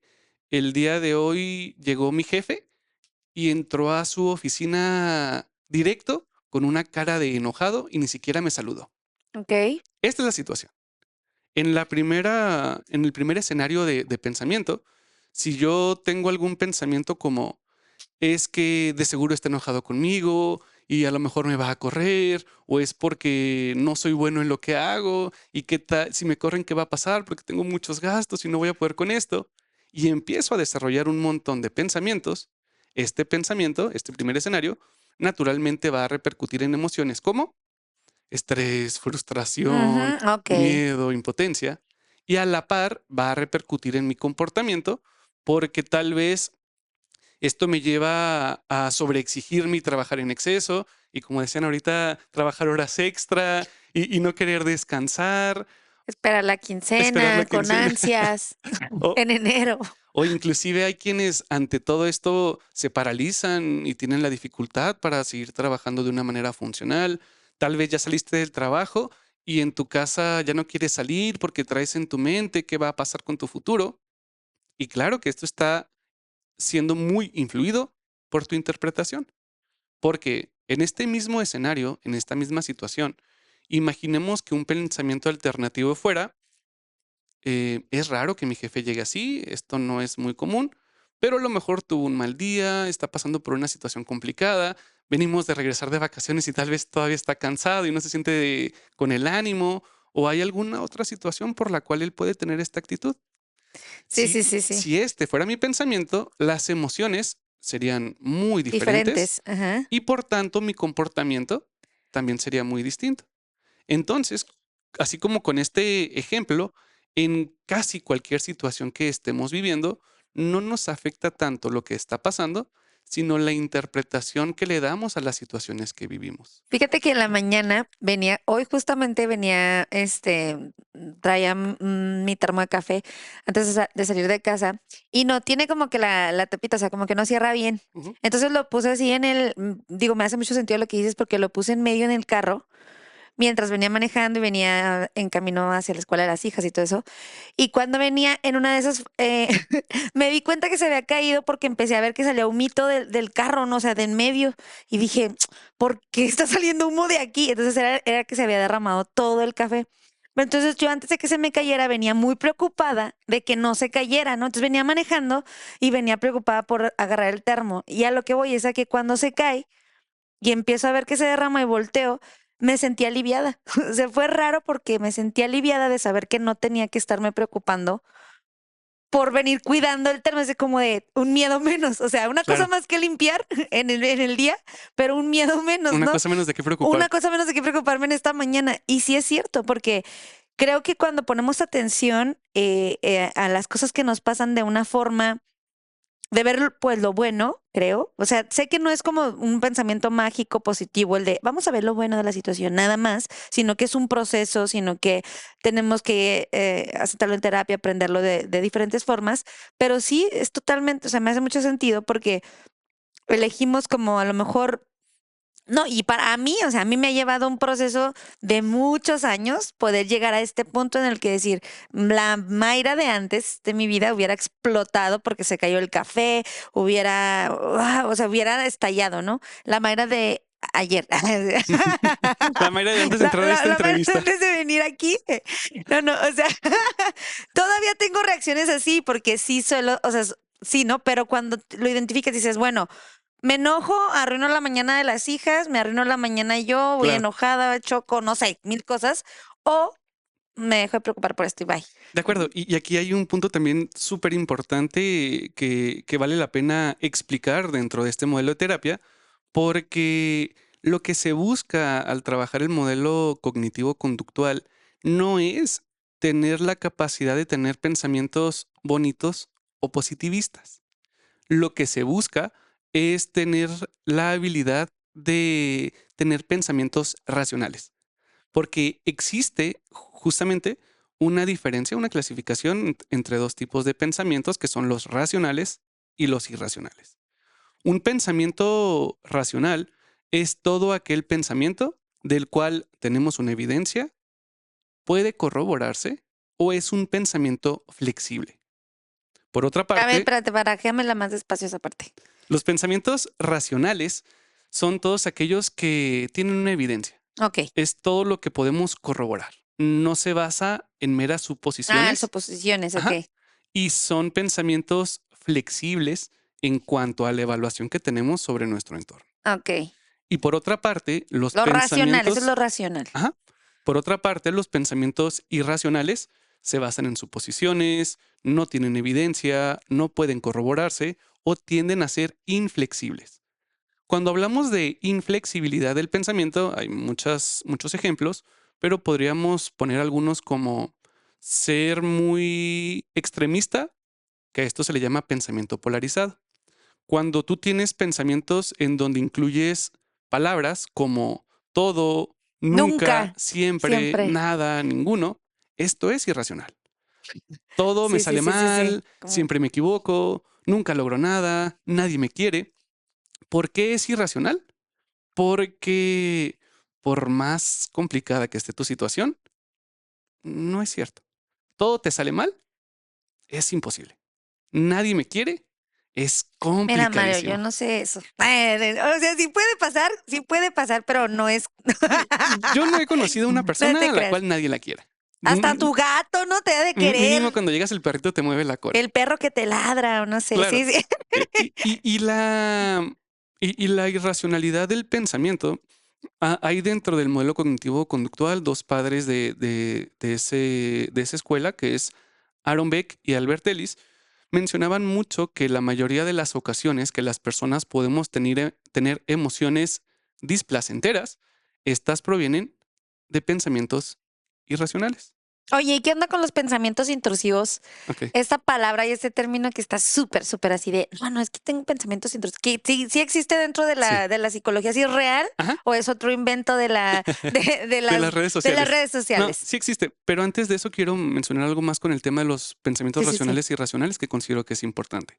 el día de hoy llegó mi jefe y entró a su oficina directo con una cara de enojado y ni siquiera me saludó. ok, Esta es la situación. En el primer escenario de pensamiento, si yo tengo algún pensamiento como es que de seguro está enojado conmigo y a lo mejor me va a correr, o es porque no soy bueno en lo que hago y qué tal, si me corren, ¿qué va a pasar? Porque tengo muchos gastos y no voy a poder con esto. Y empiezo a desarrollar un montón de pensamientos. Este pensamiento, este primer escenario, naturalmente va a repercutir en emociones como estrés, ujú, frustración, ok. miedo, impotencia, y a la par va a repercutir en mi comportamiento porque tal vez esto me lleva a sobreexigirme y trabajar en exceso, y como decían ahorita, trabajar horas extra y no querer descansar, Esperar la esperar la quincena con quincena. ansias O, en enero. o inclusive hay quienes ante todo esto se paralizan y tienen la dificultad para seguir trabajando de una manera funcional. Tal vez ya saliste del trabajo y en tu casa ya no quieres salir porque traes en tu mente qué va a pasar con tu futuro. Y claro que esto está siendo muy influido por tu interpretación. Porque en este mismo escenario, en esta misma situación, imaginemos que un pensamiento alternativo fuera, es raro que mi jefe llegue así, esto no es muy común, pero a lo mejor tuvo un mal día, está pasando por una situación complicada, venimos de regresar de vacaciones y tal vez todavía está cansado y no se siente con el ánimo, o hay alguna otra situación por la cual él puede tener esta actitud. Sí, sí, Si, sí, sí. si este fuera mi pensamiento, las emociones serían muy diferentes Diferentes, ajá. y por tanto mi comportamiento también sería muy distinto. Entonces, así como con este ejemplo, en casi cualquier situación que estemos viviendo, no nos afecta tanto lo que está pasando, sino la interpretación que le damos a las situaciones que vivimos. Fíjate que en la mañana venía, hoy justamente venía, traía mi termo de café antes de salir de casa y no tiene como que la tapita, o sea, como que no cierra bien. Ujú. Entonces lo puse así digo, me hace mucho sentido lo que dices porque lo puse en medio en el carro mientras venía manejando y venía en camino hacia la escuela de las hijas y todo eso. Y cuando venía en una de esas, me di cuenta que se había caído porque empecé a ver que salía humito del carro, ¿no? O sea, de en medio. Y dije, ¿por qué está saliendo humo de aquí? Entonces era que se había derramado todo el café. Pero entonces yo antes de que se me cayera venía muy preocupada de que no se cayera, ¿no? Entonces venía manejando y venía preocupada por agarrar el termo. Y a lo que voy es a que cuando se cae y empiezo a ver que se derrama y volteo, me sentí aliviada. O sea, fue raro porque me sentí aliviada de saber que no tenía que estarme preocupando por venir cuidando el termo, es como de un miedo menos, o sea, una cosa Claro, más que limpiar en el día, pero un miedo menos, una ¿no? cosa menos de qué Una preocuparte. cosa menos de que preocuparme en esta mañana. Y sí es cierto, porque creo que cuando ponemos atención a las cosas que nos pasan de una forma de ver pues lo bueno, creo. O sea, sé que no es como un pensamiento mágico positivo el de vamos a ver lo bueno de la situación, nada más, sino que es un proceso, sino que tenemos que aceptarlo en terapia, aprenderlo de diferentes formas, pero sí es totalmente, o sea, me hace mucho sentido porque elegimos como a lo mejor no, y para mí, o sea, a mí me ha llevado un proceso de muchos años poder llegar a este punto en el que decir, la Mayra de antes de mi vida hubiera explotado porque se cayó el café, hubiera, o sea, hubiera estallado, ¿no? La Mayra de ayer. La Mayra de antes de entrar a esta La Mayra de entrevista. antes de venir aquí. No, no, o sea, todavía tengo reacciones así porque sí suelo, o sea, sí, ¿no? Pero cuando lo identificas dices, bueno, me enojo, arruino la mañana de las hijas, me arruino la mañana yo, voy Claro. enojada, choco, no sé, mil cosas, o me dejo de preocupar por esto y bye. De acuerdo. Y aquí hay un punto también súper importante que vale la pena explicar dentro de este modelo de terapia, porque lo que se busca al trabajar el modelo cognitivo-conductual no es tener la capacidad de tener pensamientos bonitos o positivistas. Lo que se busca es tener la habilidad de tener pensamientos racionales, porque existe justamente una diferencia, una clasificación entre dos tipos de pensamientos que son los racionales y los irracionales. Un pensamiento racional es todo aquel pensamiento del cual tenemos una evidencia, puede corroborarse o es un pensamiento flexible. Por otra A ver, parte, espérate, barajéamela más despacio esa parte. los pensamientos racionales son todos aquellos que tienen una evidencia. Ok. Es todo lo que podemos corroborar. No se basa en meras suposiciones. Suposiciones, ok. Ajá. Y son pensamientos flexibles en cuanto a la evaluación que tenemos sobre nuestro entorno. Ok. Y por otra parte, los Lo racional, eso es lo pensamientos, racional. ajá, por otra parte, los pensamientos irracionales se basan en suposiciones, no tienen evidencia, no pueden corroborarse o tienden a ser inflexibles. Cuando hablamos de inflexibilidad del pensamiento, hay muchos ejemplos, pero podríamos poner algunos como ser muy extremista, que a esto se le llama pensamiento polarizado. Cuando tú tienes pensamientos en donde incluyes palabras como todo, nunca, Nunca, siempre, siempre. nada, ninguno, esto es irracional. Todo me Sí, sí, sale sí, sí, sí. mal, siempre me equivoco, nunca logro nada, nadie me quiere. ¿Por qué es irracional? Porque por más complicada que esté tu situación, no es cierto. Todo te sale mal, es imposible. Nadie me quiere, es Mira, Mario, yo complicadísimo. no sé eso. O sea, sí puede pasar, pero no es. Yo no he conocido una No persona te a la creas. cual nadie la quiera. Hasta Mm, tu gato no te ha de Mínimo querer. cuando llegas el perrito te mueve la cola. El perro que te ladra, o no sé. Claro. Sí, sí. Y la irracionalidad del pensamiento, hay dentro del modelo cognitivo conductual dos padres de esa escuela, que es Aaron Beck y Albert Ellis, mencionaban mucho que la mayoría de las ocasiones que las personas podemos tener emociones displacenteras, estas provienen de pensamientos irracionales. Oye, ¿y qué onda con los pensamientos intrusivos? Ok. Esta palabra y este término que está súper, súper así de, bueno, es que tengo pensamientos intrusivos. Que sí, sí existe dentro Sí. de la psicología, ¿sí es real? Ajá. ¿O es otro invento de De las redes de las sociales. redes No, sociales? sí existe, pero antes de eso quiero mencionar algo más con el tema de los pensamientos Sí, sí, sí. racionales y irracionales que considero que es importante.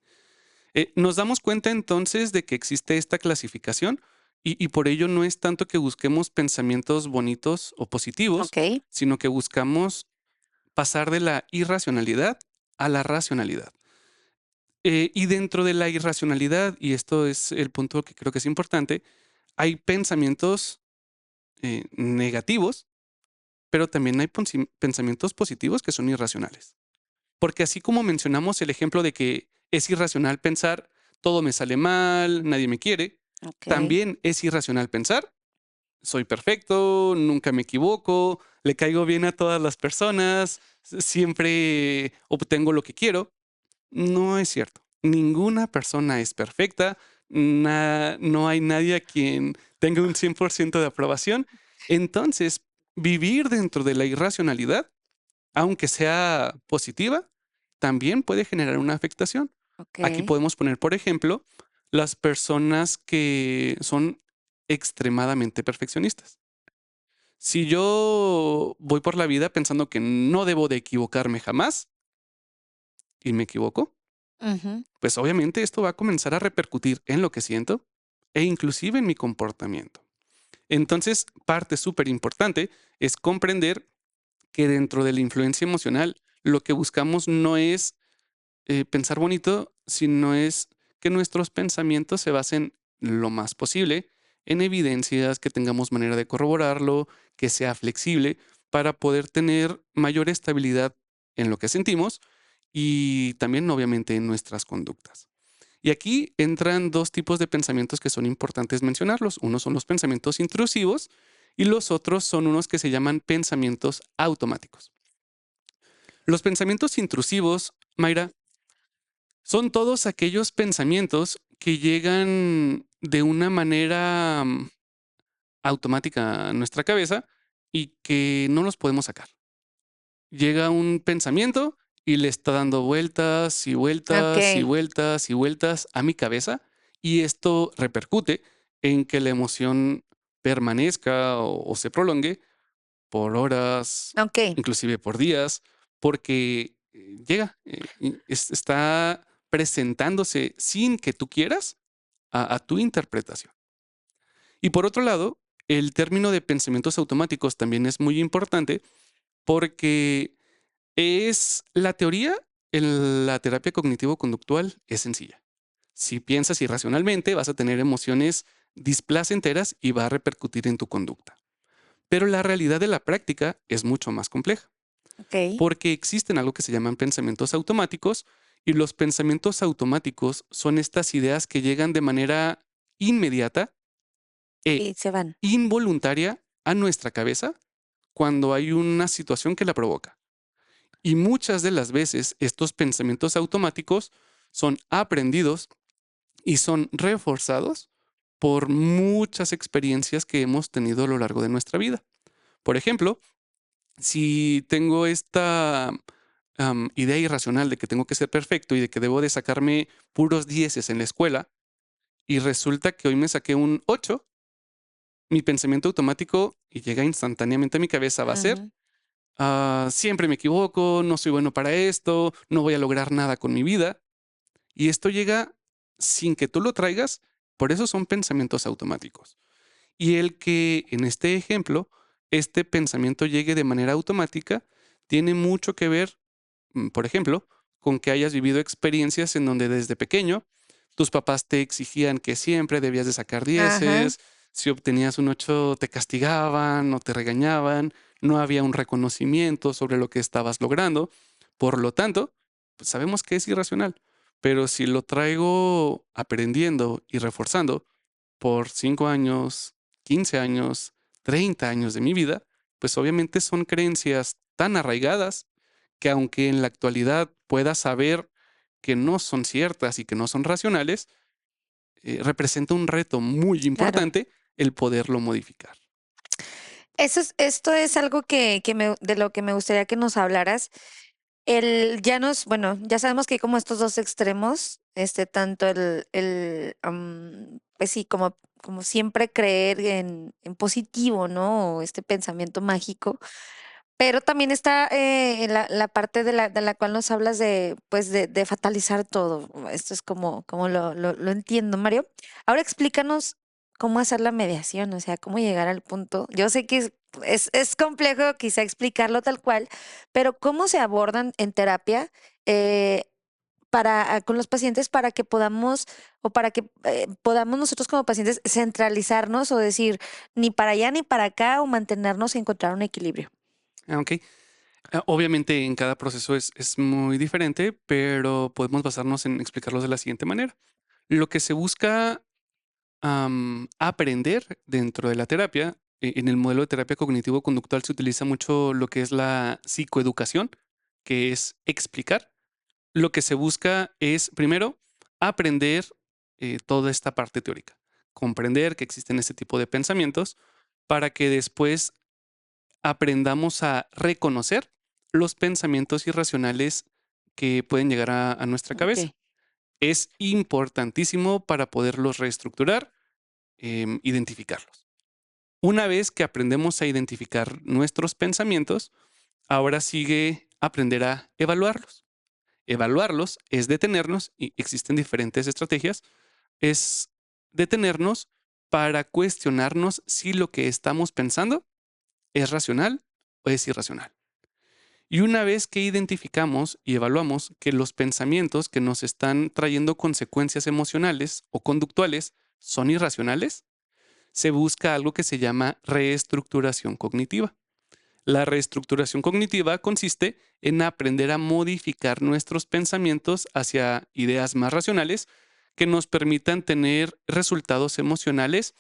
Nos damos cuenta entonces de que existe esta clasificación y por ello no es tanto que busquemos pensamientos bonitos o positivos, Ok. sino que buscamos pasar de la irracionalidad a la racionalidad. Y dentro de la irracionalidad, y esto es el punto que creo que es importante, hay pensamientos negativos, pero también hay pensamientos positivos que son irracionales. Porque así como mencionamos el ejemplo de que es irracional pensar, todo me sale mal, nadie me quiere, Ok. también es irracional pensar, soy perfecto, nunca me equivoco, le caigo bien a todas las personas, siempre obtengo lo que quiero. No es cierto. Ninguna persona es perfecta, no hay nadie a quien tenga un 100% de aprobación. Entonces, vivir dentro de la irracionalidad aunque sea positiva, también puede generar una afectación. Aquí Ok. podemos poner, por ejemplo, las personas que son extremadamente perfeccionistas. Si yo voy por la vida pensando que no debo de equivocarme jamás y me equivoco, Ujú. pues obviamente esto va a comenzar a repercutir en lo que siento e inclusive en mi comportamiento. Entonces, parte súper importante es comprender que dentro de la influencia emocional, lo que buscamos no es pensar bonito, sino es que nuestros pensamientos se basen lo más posible en evidencias, que tengamos manera de corroborarlo, que sea flexible para poder tener mayor estabilidad en lo que sentimos y también obviamente en nuestras conductas. Y aquí entran dos tipos de pensamientos que son importantes mencionarlos. Uno son los pensamientos intrusivos y los otros son unos que se llaman pensamientos automáticos. Los pensamientos intrusivos, Mayra, son todos aquellos pensamientos que llegan de una manera automática a nuestra cabeza y que no los podemos sacar. Llega un pensamiento y le está dando vueltas y vueltas y Ok. vueltas y vueltas a mi cabeza y esto repercute en que la emoción permanezca o se prolongue por horas, Ok. inclusive por días, porque llega, está presentándose sin que tú quieras a tu interpretación. Y por otro lado, el término de pensamientos automáticos también es muy importante porque es la teoría en la terapia cognitivo-conductual es sencilla. Si piensas irracionalmente, vas a tener emociones displacenteras y va a repercutir en tu conducta. Pero la realidad de la práctica es mucho más compleja, Ok. porque existen algo que se llaman pensamientos automáticos y los pensamientos automáticos son estas ideas que llegan de manera inmediata e Y se van. involuntaria a nuestra cabeza cuando hay una situación que la provoca. Y muchas de las veces estos pensamientos automáticos son aprendidos y son reforzados por muchas experiencias que hemos tenido a lo largo de nuestra vida. Por ejemplo, si tengo esta idea irracional de que tengo que ser perfecto y de que debo de sacarme puros dieces en la escuela y resulta que hoy me saqué un 8, mi pensamiento automático y llega instantáneamente a mi cabeza va a ser, Ujú. siempre me equivoco, no soy bueno para esto, no voy a lograr nada con mi vida. Y esto llega sin que tú lo traigas, por eso son pensamientos automáticos. Y el que en este ejemplo, este pensamiento llegue de manera automática, tiene mucho que ver, por ejemplo, con que hayas vivido experiencias en donde desde pequeño tus papás te exigían que siempre debías de sacar Ajá. dieces, si obtenías un 8 te castigaban o te regañaban, no había un reconocimiento sobre lo que estabas logrando. Por lo tanto, pues sabemos que es irracional, pero si lo traigo aprendiendo y reforzando por 5 años, 15 años, 30 años de mi vida, pues obviamente son creencias tan arraigadas que aunque en la actualidad pueda saber que no son ciertas y que no son racionales, representa un reto muy Claro. importante el poderlo modificar. Esto es algo de lo que me gustaría que nos hablaras. Bueno, ya sabemos que hay como estos dos extremos, tanto pues sí, como siempre creer en positivo, ¿no? O este pensamiento mágico. Pero también está la parte de la cual nos hablas pues de fatalizar todo. Esto es como lo entiendo, Mario. Ahora explícanos cómo hacer la mediación, o sea, cómo llegar al punto. Yo sé que es complejo quizá explicarlo tal cual, pero cómo se abordan en terapia eh, con los pacientes para que podamos o para que podamos nosotros como pacientes centralizarnos o decir ni para allá ni para acá o mantenernos y encontrar un equilibrio. Ok. Obviamente en cada proceso es muy diferente, pero podemos basarnos en explicarlos de la siguiente manera. Lo que se busca aprender dentro de la terapia, en el modelo de terapia cognitivo-conductual se utiliza mucho lo que es la psicoeducación, que es explicar. Lo que se busca es, primero, aprender toda esta parte teórica, comprender que existen este tipo de pensamientos para que después aprendamos a reconocer los pensamientos irracionales que pueden llegar a nuestra cabeza. Ok. Es importantísimo para poderlos reestructurar, identificarlos. Una vez que aprendemos a identificar nuestros pensamientos, ahora sigue aprender a evaluarlos. Evaluarlos es detenernos, y existen diferentes estrategias, es detenernos para cuestionarnos si lo que estamos pensando es racional o es irracional. Y una vez que identificamos y evaluamos que los pensamientos que nos están trayendo consecuencias emocionales o conductuales son irracionales, se busca algo que se llama reestructuración cognitiva. La reestructuración cognitiva consiste en aprender a modificar nuestros pensamientos hacia ideas más racionales que nos permitan tener resultados emocionales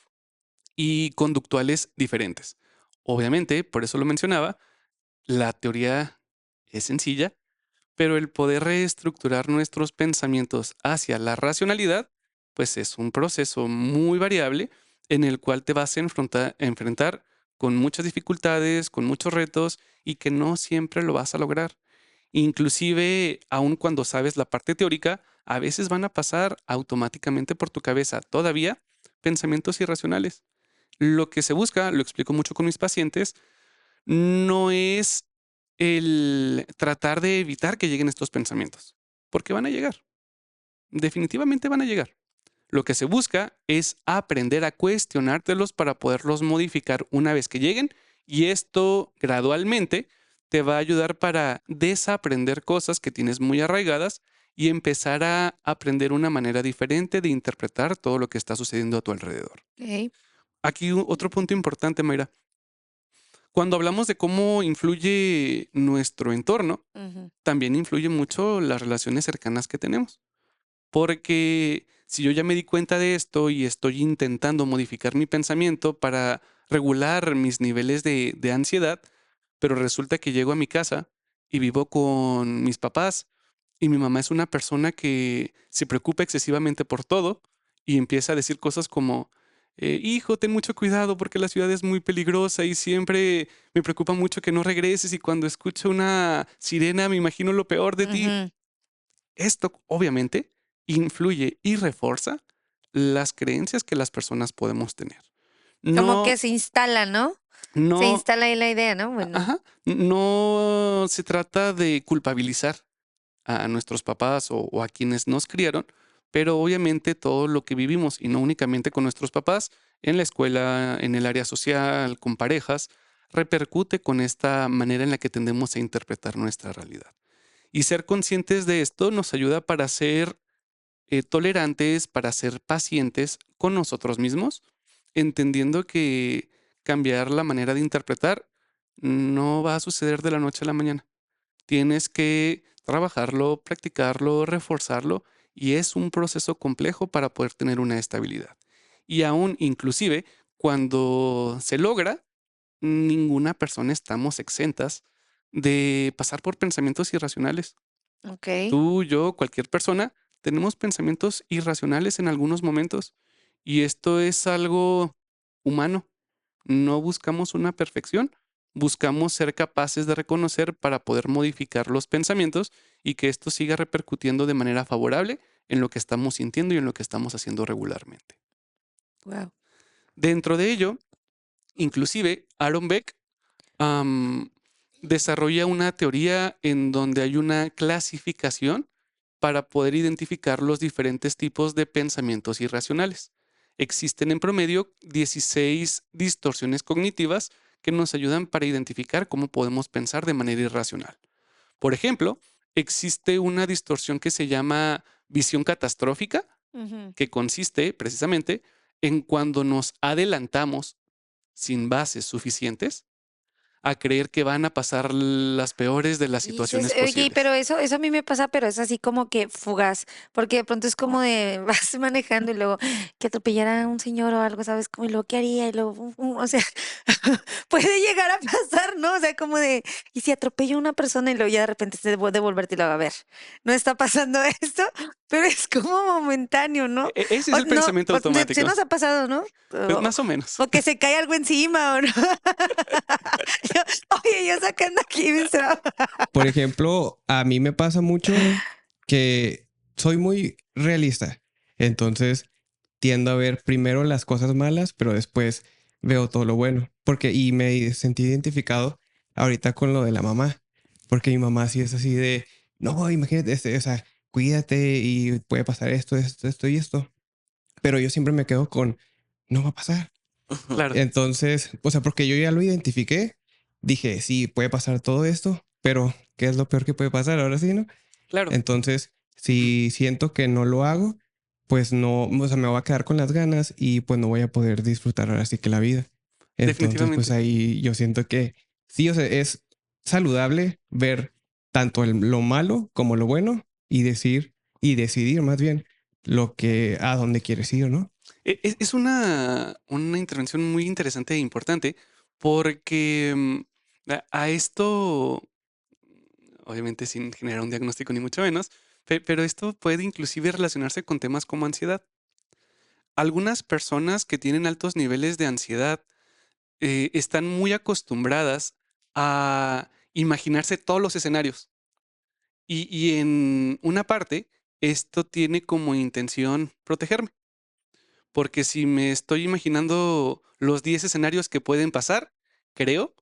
y conductuales diferentes. Obviamente, por eso lo mencionaba, la teoría es sencilla, pero el poder reestructurar nuestros pensamientos hacia la racionalidad, pues es un proceso muy variable en el cual te vas a enfrentar con muchas dificultades, con muchos retos y que no siempre lo vas a lograr. Inclusive, aun cuando sabes la parte teórica, a veces van a pasar automáticamente por tu cabeza todavía pensamientos irracionales. Lo que se busca, lo explico mucho con mis pacientes, no es el tratar de evitar que lleguen estos pensamientos, porque van a llegar, definitivamente van a llegar. Lo que se busca es aprender a cuestionártelos para poderlos modificar una vez que lleguen, y esto gradualmente te va a ayudar para desaprender cosas que tienes muy arraigadas y empezar a aprender una manera diferente de interpretar todo lo que está sucediendo a tu alrededor. Ok. Aquí otro punto importante, Mayra. Cuando hablamos de cómo influye nuestro entorno, Ujú. también influye mucho las relaciones cercanas que tenemos. Porque si yo ya me di cuenta de esto y estoy intentando modificar mi pensamiento para regular mis niveles de ansiedad, pero resulta que llego a mi casa y vivo con mis papás y mi mamá es una persona que se preocupa excesivamente por todo y empieza a decir cosas como, hijo, ten mucho cuidado porque la ciudad es muy peligrosa y siempre me preocupa mucho que no regreses y cuando escucho una sirena me imagino lo peor de ti. Ujú. Esto obviamente influye y refuerza las creencias que las personas podemos tener. Como que No, se instala, ¿no? Se no, instala ahí la idea, ¿no? Bueno. ajá, no se trata de culpabilizar a nuestros papás o a quienes nos criaron, pero obviamente todo lo que vivimos, y no únicamente con nuestros papás, en la escuela, en el área social, con parejas, repercute con esta manera en la que tendemos a interpretar nuestra realidad. Y ser conscientes de esto nos ayuda para ser tolerantes, para ser pacientes con nosotros mismos, entendiendo que cambiar la manera de interpretar no va a suceder de la noche a la mañana. Tienes que trabajarlo, practicarlo, reforzarlo y es un proceso complejo para poder tener una estabilidad. Y aún inclusive cuando se logra, ninguna persona estamos exentas de pasar por pensamientos irracionales. Ok. Tú, yo, cualquier persona, tenemos pensamientos irracionales en algunos momentos y esto es algo humano. No buscamos una perfección, buscamos ser capaces de reconocer para poder modificar los pensamientos y que esto siga repercutiendo de manera favorable en lo que estamos sintiendo y en lo que estamos haciendo regularmente. Wow. Dentro de ello, inclusive, Aaron Beck am, desarrolla una teoría en donde hay una clasificación para poder identificar los diferentes tipos de pensamientos irracionales. Existen en promedio 16 distorsiones cognitivas que nos ayudan para identificar cómo podemos pensar de manera irracional. Por ejemplo, existe una distorsión que se llama visión catastrófica, Ujú. que consiste precisamente en cuando nos adelantamos sin bases suficientes a creer que van a pasar las peores de las Y dices, situaciones oye, pero posibles. eso a mí me pasa, pero es así como que fugaz, porque de pronto es como de vas manejando y luego que atropellara a un señor o algo, ¿sabes? Como, y luego, ¿qué haría? Y luego, o sea, puede llegar a pasar, ¿no? O sea, como de, y si atropello a una persona y luego ya de repente se debo devolverte y luego, a ver, ¿no está pasando esto? pero es como momentáneo, ¿no? Ese es el No, pensamiento se automático. nos ha pasado, ¿no? Pues más o menos. O que se cae algo encima, ¿o no? Oye, yo sacando aquí mis trabajos. Por ejemplo, a mí me pasa mucho que soy muy realista. Entonces tiendo a ver primero las cosas malas, pero después veo todo lo bueno. Y me sentí identificado ahorita con lo de la mamá. Porque mi mamá sí es así de, no, imagínate, o sea, cuídate y puede pasar esto y esto. Pero yo siempre me quedo con, no va a pasar. Claro, Entonces, o sea, porque yo ya lo identifiqué, dije, sí, puede pasar todo esto, pero ¿qué es lo peor que puede pasar? Ahora sí, ¿no? claro. Entonces, si siento que no lo hago, pues no, o sea, me voy a quedar con las ganas y pues no voy a poder disfrutar ahora sí que la vida. Entonces, pues Definitivamente. ahí yo siento que sí, o sea, es saludable ver tanto lo malo como lo bueno y decidir más bien a dónde quieres ir, ¿no? Es una intervención muy interesante e importante porque a esto, obviamente sin generar un diagnóstico ni mucho menos, pero esto puede inclusive relacionarse con temas como ansiedad. Algunas personas que tienen altos niveles de ansiedad están muy acostumbradas a imaginarse todos los escenarios. Y en una parte, esto tiene como intención protegerme, porque si me estoy imaginando los 10 escenarios que pueden pasar, creo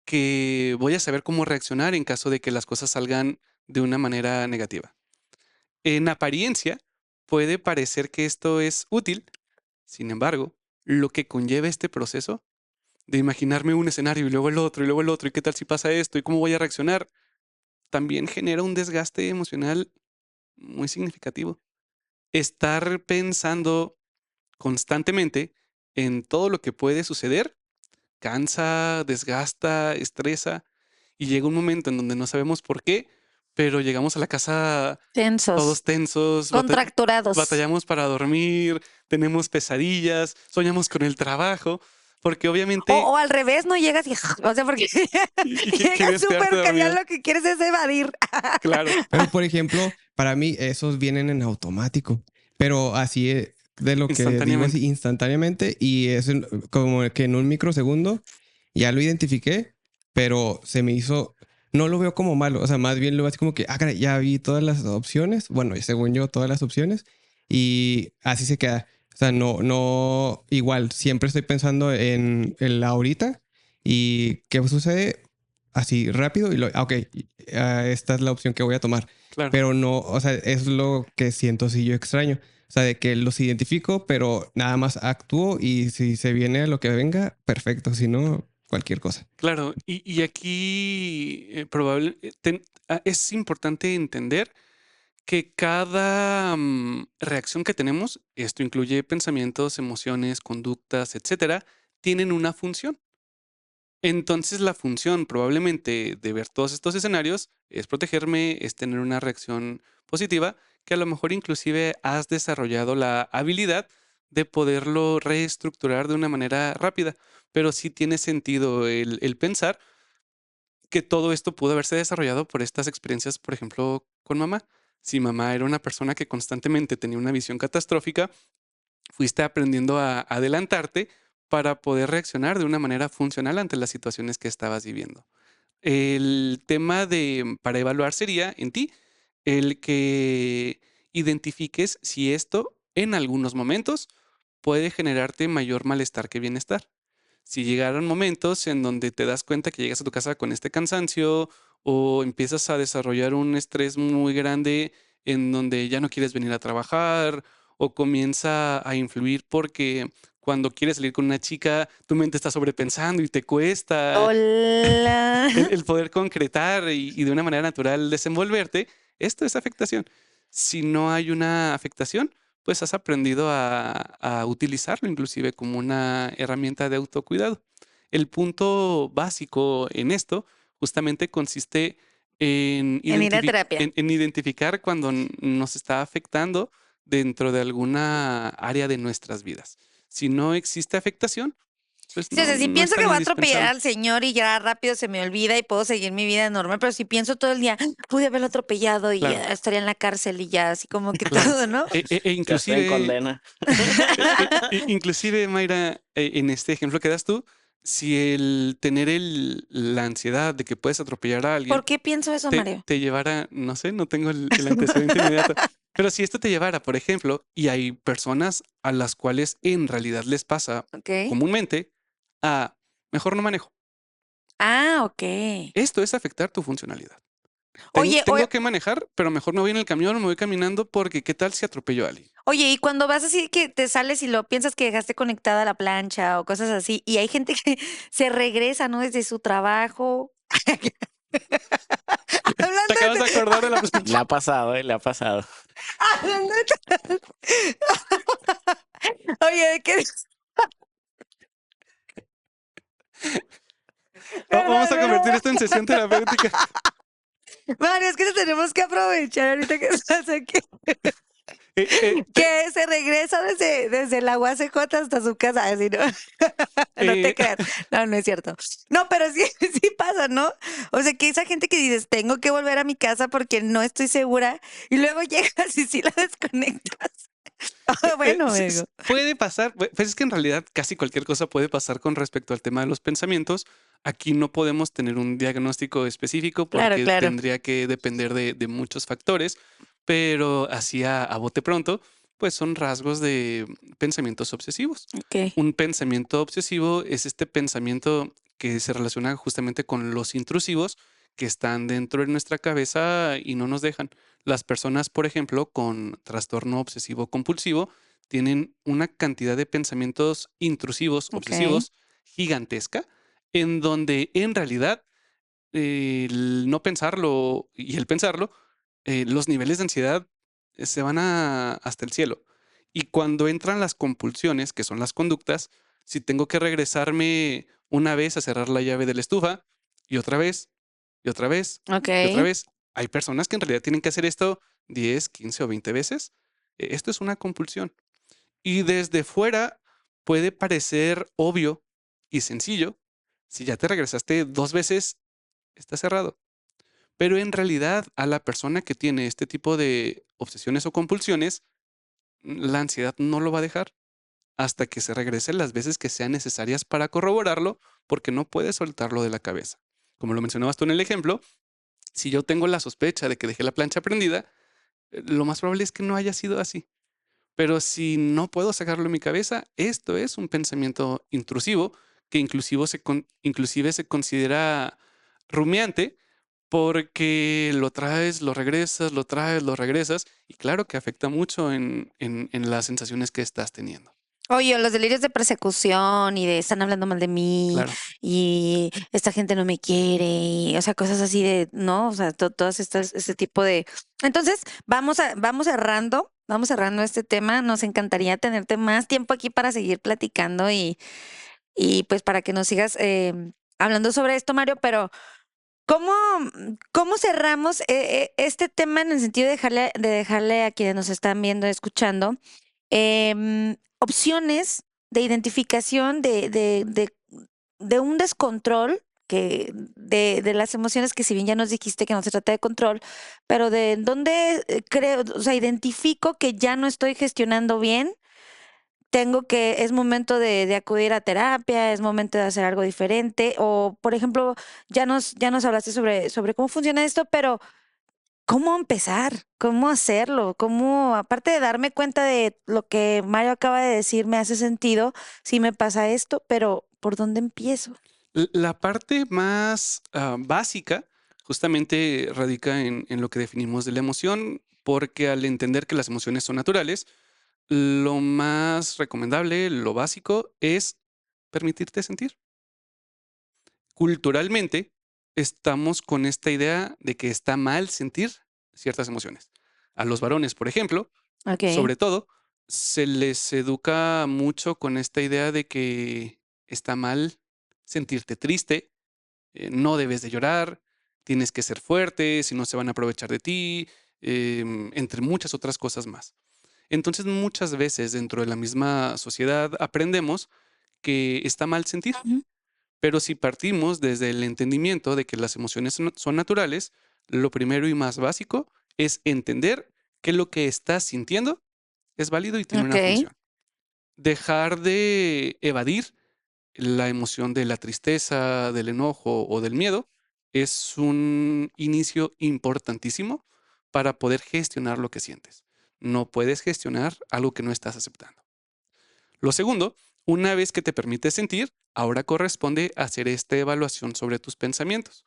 que voy a saber cómo reaccionar en caso de que las cosas salgan de una manera negativa. En apariencia, puede parecer que esto es útil, sin embargo, lo que conlleva este proceso de imaginarme un escenario y luego el otro y luego el otro, y qué tal si pasa esto y cómo voy a reaccionar, también genera un desgaste emocional muy significativo. Estar pensando constantemente en todo lo que puede suceder cansa, desgasta, estresa y llega un momento en donde no sabemos por qué, pero llegamos a la casa Tensos, todos tensos, contracturados. batallamos para dormir, tenemos pesadillas, soñamos con el trabajo, porque obviamente O al revés, no llegas y, o sea, porque llegas quieres quedarte súper que ya dormido. lo que quieres es evadir. Claro, Pero, por ejemplo, para mí esos vienen en automático, pero así de lo que digo así instantáneamente. instantáneamente y como que en un microsegundo ya lo identifiqué, pero se me hizo, no lo veo como malo, o sea, más bien lo veo así como que, caray, ya vi todas las opciones, bueno, según yo, todas las opciones y así se queda. O sea, no, igual, siempre estoy pensando en la ahorita y qué sucede así rápido ok, esta es la opción que voy a tomar. Claro, Pero no, o sea, es lo que siento si yo extraño. O sea, de que los identifico, pero nada más actúo y si se viene lo que venga, perfecto. Si no, cualquier cosa. claro. Y aquí es importante entender que cada reacción que tenemos, esto incluye pensamientos, emociones, conductas, etcétera, tienen una función. Entonces, la función probablemente de ver todos estos escenarios es protegerme, es tener una reacción positiva, que a lo mejor inclusive has desarrollado la habilidad de poderlo reestructurar de una manera rápida. Pero sí tiene sentido el pensar que todo esto pudo haberse desarrollado por estas experiencias, por ejemplo, con mamá. Si mamá era una persona que constantemente tenía una visión catastrófica, fuiste aprendiendo a adelantarte para poder reaccionar de una manera funcional ante las situaciones que estabas viviendo. El tema para evaluar sería en ti el que identifiques si esto en algunos momentos puede generarte mayor malestar que bienestar. Si llegaron momentos en donde te das cuenta que llegas a tu casa con este cansancio o empiezas a desarrollar un estrés muy grande en donde ya no quieres venir a trabajar o comienza a influir porque cuando quieres salir con una chica, tu mente está sobrepensando y te cuesta Hola. el poder concretar y de una manera natural desenvolverte, esto es afectación. Si no hay una afectación, pues has aprendido a utilizarlo inclusive como una herramienta de autocuidado. El punto básico en esto justamente consiste en, En ir a terapia. en identificar cuando nos está afectando dentro de alguna área de nuestras vidas. Si no existe afectación, pues Sí, o sea, si no es pienso que tan voy a atropellar indispensable. al señor y ya rápido se me olvida y puedo seguir mi vida normal, pero si pienso todo el día, pude haberlo atropellado y Claro, ya estaría en la cárcel y ya así como que claro. todo, ¿no? E Ya está en inclusive condena. inclusive, Mayra, en este ejemplo que das tú, si el tener la ansiedad de que puedes atropellar a ¿Por alguien qué pienso eso, Mario? te llevara, no sé, no tengo el antecedente inmediato, pero si esto te llevara, por ejemplo, y hay personas a las cuales en realidad les pasa Ok. comúnmente, a mejor no manejo. Ah, ok. Esto es afectar tu funcionalidad. Oye, Tengo que manejar, pero mejor me voy en el camión o me voy caminando porque ¿qué tal si atropello a alguien? oye, y cuando vas así que te sales y lo piensas que dejaste conectada la plancha o cosas así, y hay gente que se regresa, ¿no? Desde su trabajo. Te Hablando acabas de, de acordar de la Le ha pasado, le ha pasado. hablando de- Oye, ¿de qué? Perdón, Vamos a convertir esto en sesión terapéutica. Mario, es que nos tenemos que aprovechar ahorita que estás aquí. Eh, eh, te- Que se regresa desde la UACJ hasta su casa, así, ¿no? No te eh, creas. No, no es cierto. No, pero sí, sí pasa, ¿no? O sea, que esa gente que dices, tengo que volver a mi casa porque no estoy segura, y luego llegas y sí la desconectas. Bueno, digo. puede pasar, pues es que en realidad casi cualquier cosa puede pasar con respecto al tema de los pensamientos. Aquí no podemos tener un diagnóstico específico Claro, porque claro. tendría que depender de muchos factores, pero así a bote pronto, pues son rasgos de pensamientos obsesivos. Ok, Un pensamiento obsesivo es este pensamiento que se relaciona justamente con los intrusivos que están dentro de nuestra cabeza y no nos dejan. Las personas, por ejemplo, con trastorno obsesivo compulsivo tienen una cantidad de pensamientos intrusivos, ok. obsesivos, gigantesca, en donde en realidad el no pensarlo y el pensarlo, los niveles de ansiedad se van hasta el cielo. Y cuando entran las compulsiones, que son las conductas, si tengo que regresarme una vez a cerrar la llave de la estufa y otra vez, y otra vez, Ok. y otra vez, hay personas que en realidad tienen que hacer esto 10, 15 o 20 veces. Esto es una compulsión. Y desde fuera puede parecer obvio y sencillo. Si ya te regresaste 2 veces, está cerrado. Pero en realidad a la persona que tiene este tipo de obsesiones o compulsiones, la ansiedad no lo va a dejar hasta que se regrese las veces que sean necesarias para corroborarlo, porque no puede soltarlo de la cabeza. Como lo mencionabas tú en el ejemplo, si yo tengo la sospecha de que dejé la plancha prendida, lo más probable es que no haya sido así. Pero si no puedo sacarlo de mi cabeza, esto es un pensamiento intrusivo que inclusive se considera rumiante porque lo traes, lo regresas, lo traes, lo regresas y claro que afecta mucho en las sensaciones que estás teniendo. Oye, los delirios de persecución y de están hablando mal de mí Claro. y esta gente no me quiere y, o sea, cosas así de, ¿no? O sea, todas estas, ese tipo de... Entonces, vamos cerrando este tema. Nos encantaría tenerte más tiempo aquí para seguir platicando y pues para que nos sigas hablando sobre esto, Mario, pero ¿cómo, cómo cerramos este tema en el sentido de dejarle a quienes nos están viendo, escuchando? Opciones de identificación de un descontrol de las emociones que si bien ya nos dijiste que no se trata de control, pero de dónde creo, o sea, identifico que ya no estoy gestionando bien, es momento de acudir a terapia, es momento de hacer algo diferente, o por ejemplo, ya nos hablaste sobre cómo funciona esto, pero ¿cómo empezar? ¿Cómo hacerlo? ¿Cómo, aparte de darme cuenta de lo que Mario acaba de decir, me hace sentido, si me pasa esto, pero ¿por dónde empiezo? La parte más básica justamente radica en lo que definimos de la emoción, porque al entender que las emociones son naturales, lo más recomendable, lo básico, es permitirte sentir. Culturalmente, estamos con esta idea de que está mal sentir ciertas emociones. A los varones, por ejemplo, Ok, sobre todo, se les educa mucho con esta idea de que está mal sentirte triste, no debes de llorar, tienes que ser fuerte, si no se van a aprovechar de ti, entre muchas otras cosas más. Entonces, muchas veces dentro de la misma sociedad aprendemos que está mal sentir. Ujú. Pero si partimos desde el entendimiento de que las emociones son naturales, lo primero y más básico es entender que lo que estás sintiendo es válido y tiene una Ok. función. Dejar de evadir la emoción de la tristeza, del enojo o del miedo es un inicio importantísimo para poder gestionar lo que sientes. No puedes gestionar algo que no estás aceptando. Lo segundo, una vez que te permites sentir, ahora corresponde hacer esta evaluación sobre tus pensamientos.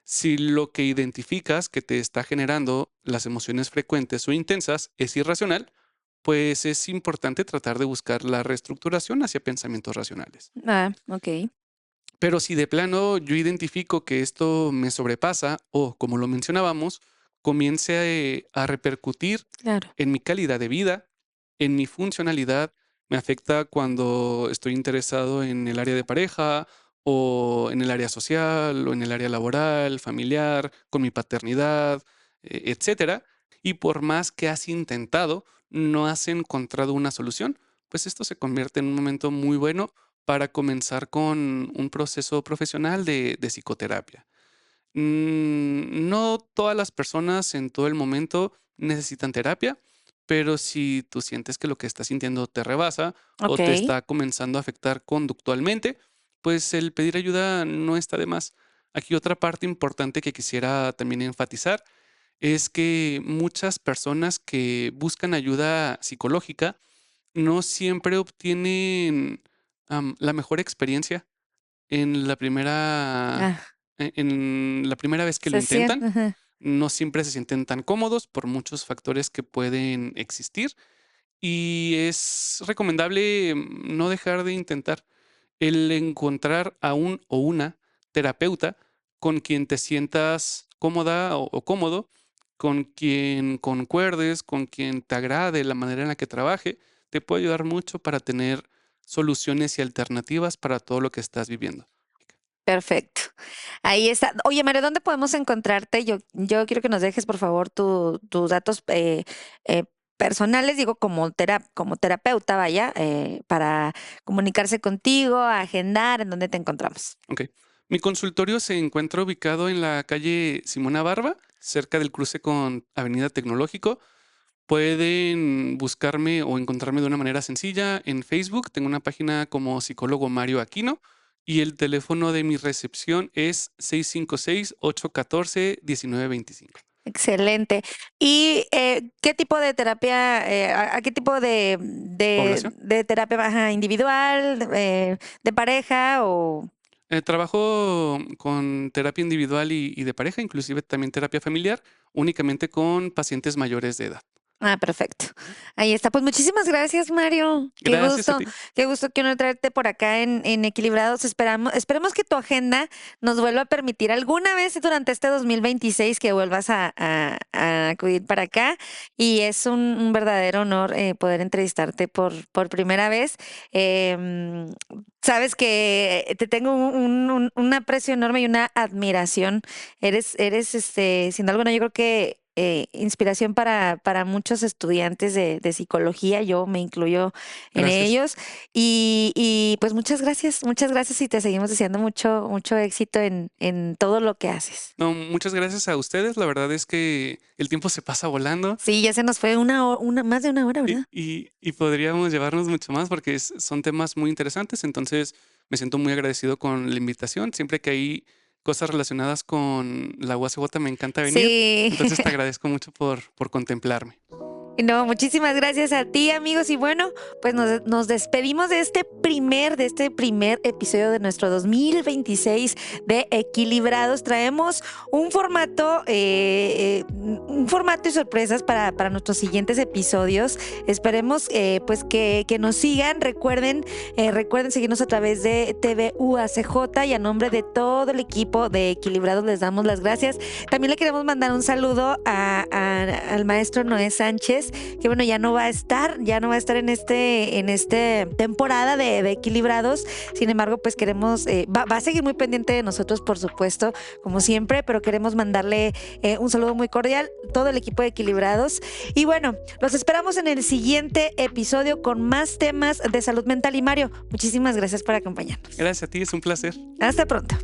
Si lo que identificas que te está generando las emociones frecuentes o intensas es irracional, pues es importante tratar de buscar la reestructuración hacia pensamientos racionales. Ah, ok. Pero si de plano yo identifico que esto me sobrepasa o, como lo mencionábamos, comience a repercutir Claro. en mi calidad de vida, en mi funcionalidad, me afecta cuando estoy interesado en el área de pareja o en el área social o en el área laboral, familiar, con mi paternidad, etcétera. Y por más que has intentado, no has encontrado una solución, pues esto se convierte en un momento muy bueno para comenzar con un proceso profesional de psicoterapia. No todas las personas en todo el momento necesitan terapia, pero si tú sientes que lo que estás sintiendo te rebasa o Ok. te está comenzando a afectar conductualmente, pues el pedir ayuda no está de más. Aquí otra parte importante que quisiera también enfatizar es que muchas personas que buscan ayuda psicológica no siempre obtienen la mejor experiencia en la primera, Ah, en la primera vez que lo sesión. intentan. Ajá. No siempre se sienten tan cómodos por muchos factores que pueden existir y es recomendable no dejar de intentar el encontrar a un o una terapeuta con quien te sientas cómoda o cómodo, con quien concuerdes, con quien te agrade la manera en la que trabaje, te puede ayudar mucho para tener soluciones y alternativas para todo lo que estás viviendo. Perfecto. Ahí está. Oye, Mario, ¿dónde podemos encontrarte? Yo quiero que nos dejes, por favor, tus datos eh, personales, digo, como terapeuta, vaya, para comunicarse contigo, agendar, en dónde te encontramos. Ok. Mi consultorio se encuentra ubicado en la calle Simona Barba, cerca del cruce con Avenida Tecnológico. Pueden buscarme o encontrarme de una manera sencilla en Facebook. Tengo una página como psicólogo Mario Aquino y el teléfono de mi recepción es 656-814-1925. Excelente. ¿Y qué tipo de terapia, a qué tipo ¿Población? de terapia baja individual, de pareja o... Trabajo con terapia individual y de pareja, inclusive también terapia familiar, únicamente con pacientes mayores de edad. Ah, perfecto. Ahí está. Pues muchísimas gracias, Mario. Gracias a ti. Qué gusto que uno traerte por acá en Equilibrados. Esperemos que tu agenda nos vuelva a permitir alguna vez durante este 2026 que vuelvas a acudir para acá. Y es un verdadero honor poder entrevistarte por primera vez. Em, Sabes que te tengo un aprecio enorme y una admiración. Eres sin duda alguna, yo creo que inspiración para muchos estudiantes de psicología, yo me incluyo en Gracias. ellos. Pues muchas gracias y te seguimos deseando mucho éxito en todo lo que haces. No, muchas gracias a ustedes. La verdad es que el tiempo se pasa volando Sí, ya se nos fue más de una hora, ¿verdad? y podríamos llevarnos mucho más porque son temas muy interesantes. Entonces me siento muy agradecido con la invitación. Siempre que hay cosas relacionadas con la UACJ me encanta venir. Sí. Entonces te agradezco mucho por contemplarme. No, muchísimas gracias a ti, amigos. Y bueno, pues nos despedimos de este primer episodio de nuestro 2026 de Equilibrados. Traemos un formato y sorpresas para nuestros siguientes episodios. Esperemos pues que nos sigan. Recuerden seguirnos a través de TVUACJ y a nombre de todo el equipo de Equilibrados les damos las gracias. También le queremos mandar un saludo al maestro Noé Sánchez, González, que bueno, ya no va a estar en este temporada de Equilibrados. Sin embargo, pues queremos, va a seguir muy pendiente de nosotros, por supuesto, como siempre, pero queremos mandarle un saludo muy cordial a todo el equipo de Equilibrados. Y bueno, los esperamos en el siguiente episodio con más temas de salud mental. Y Mario, muchísimas gracias por acompañarnos. Gracias a ti, es un placer. Hasta pronto.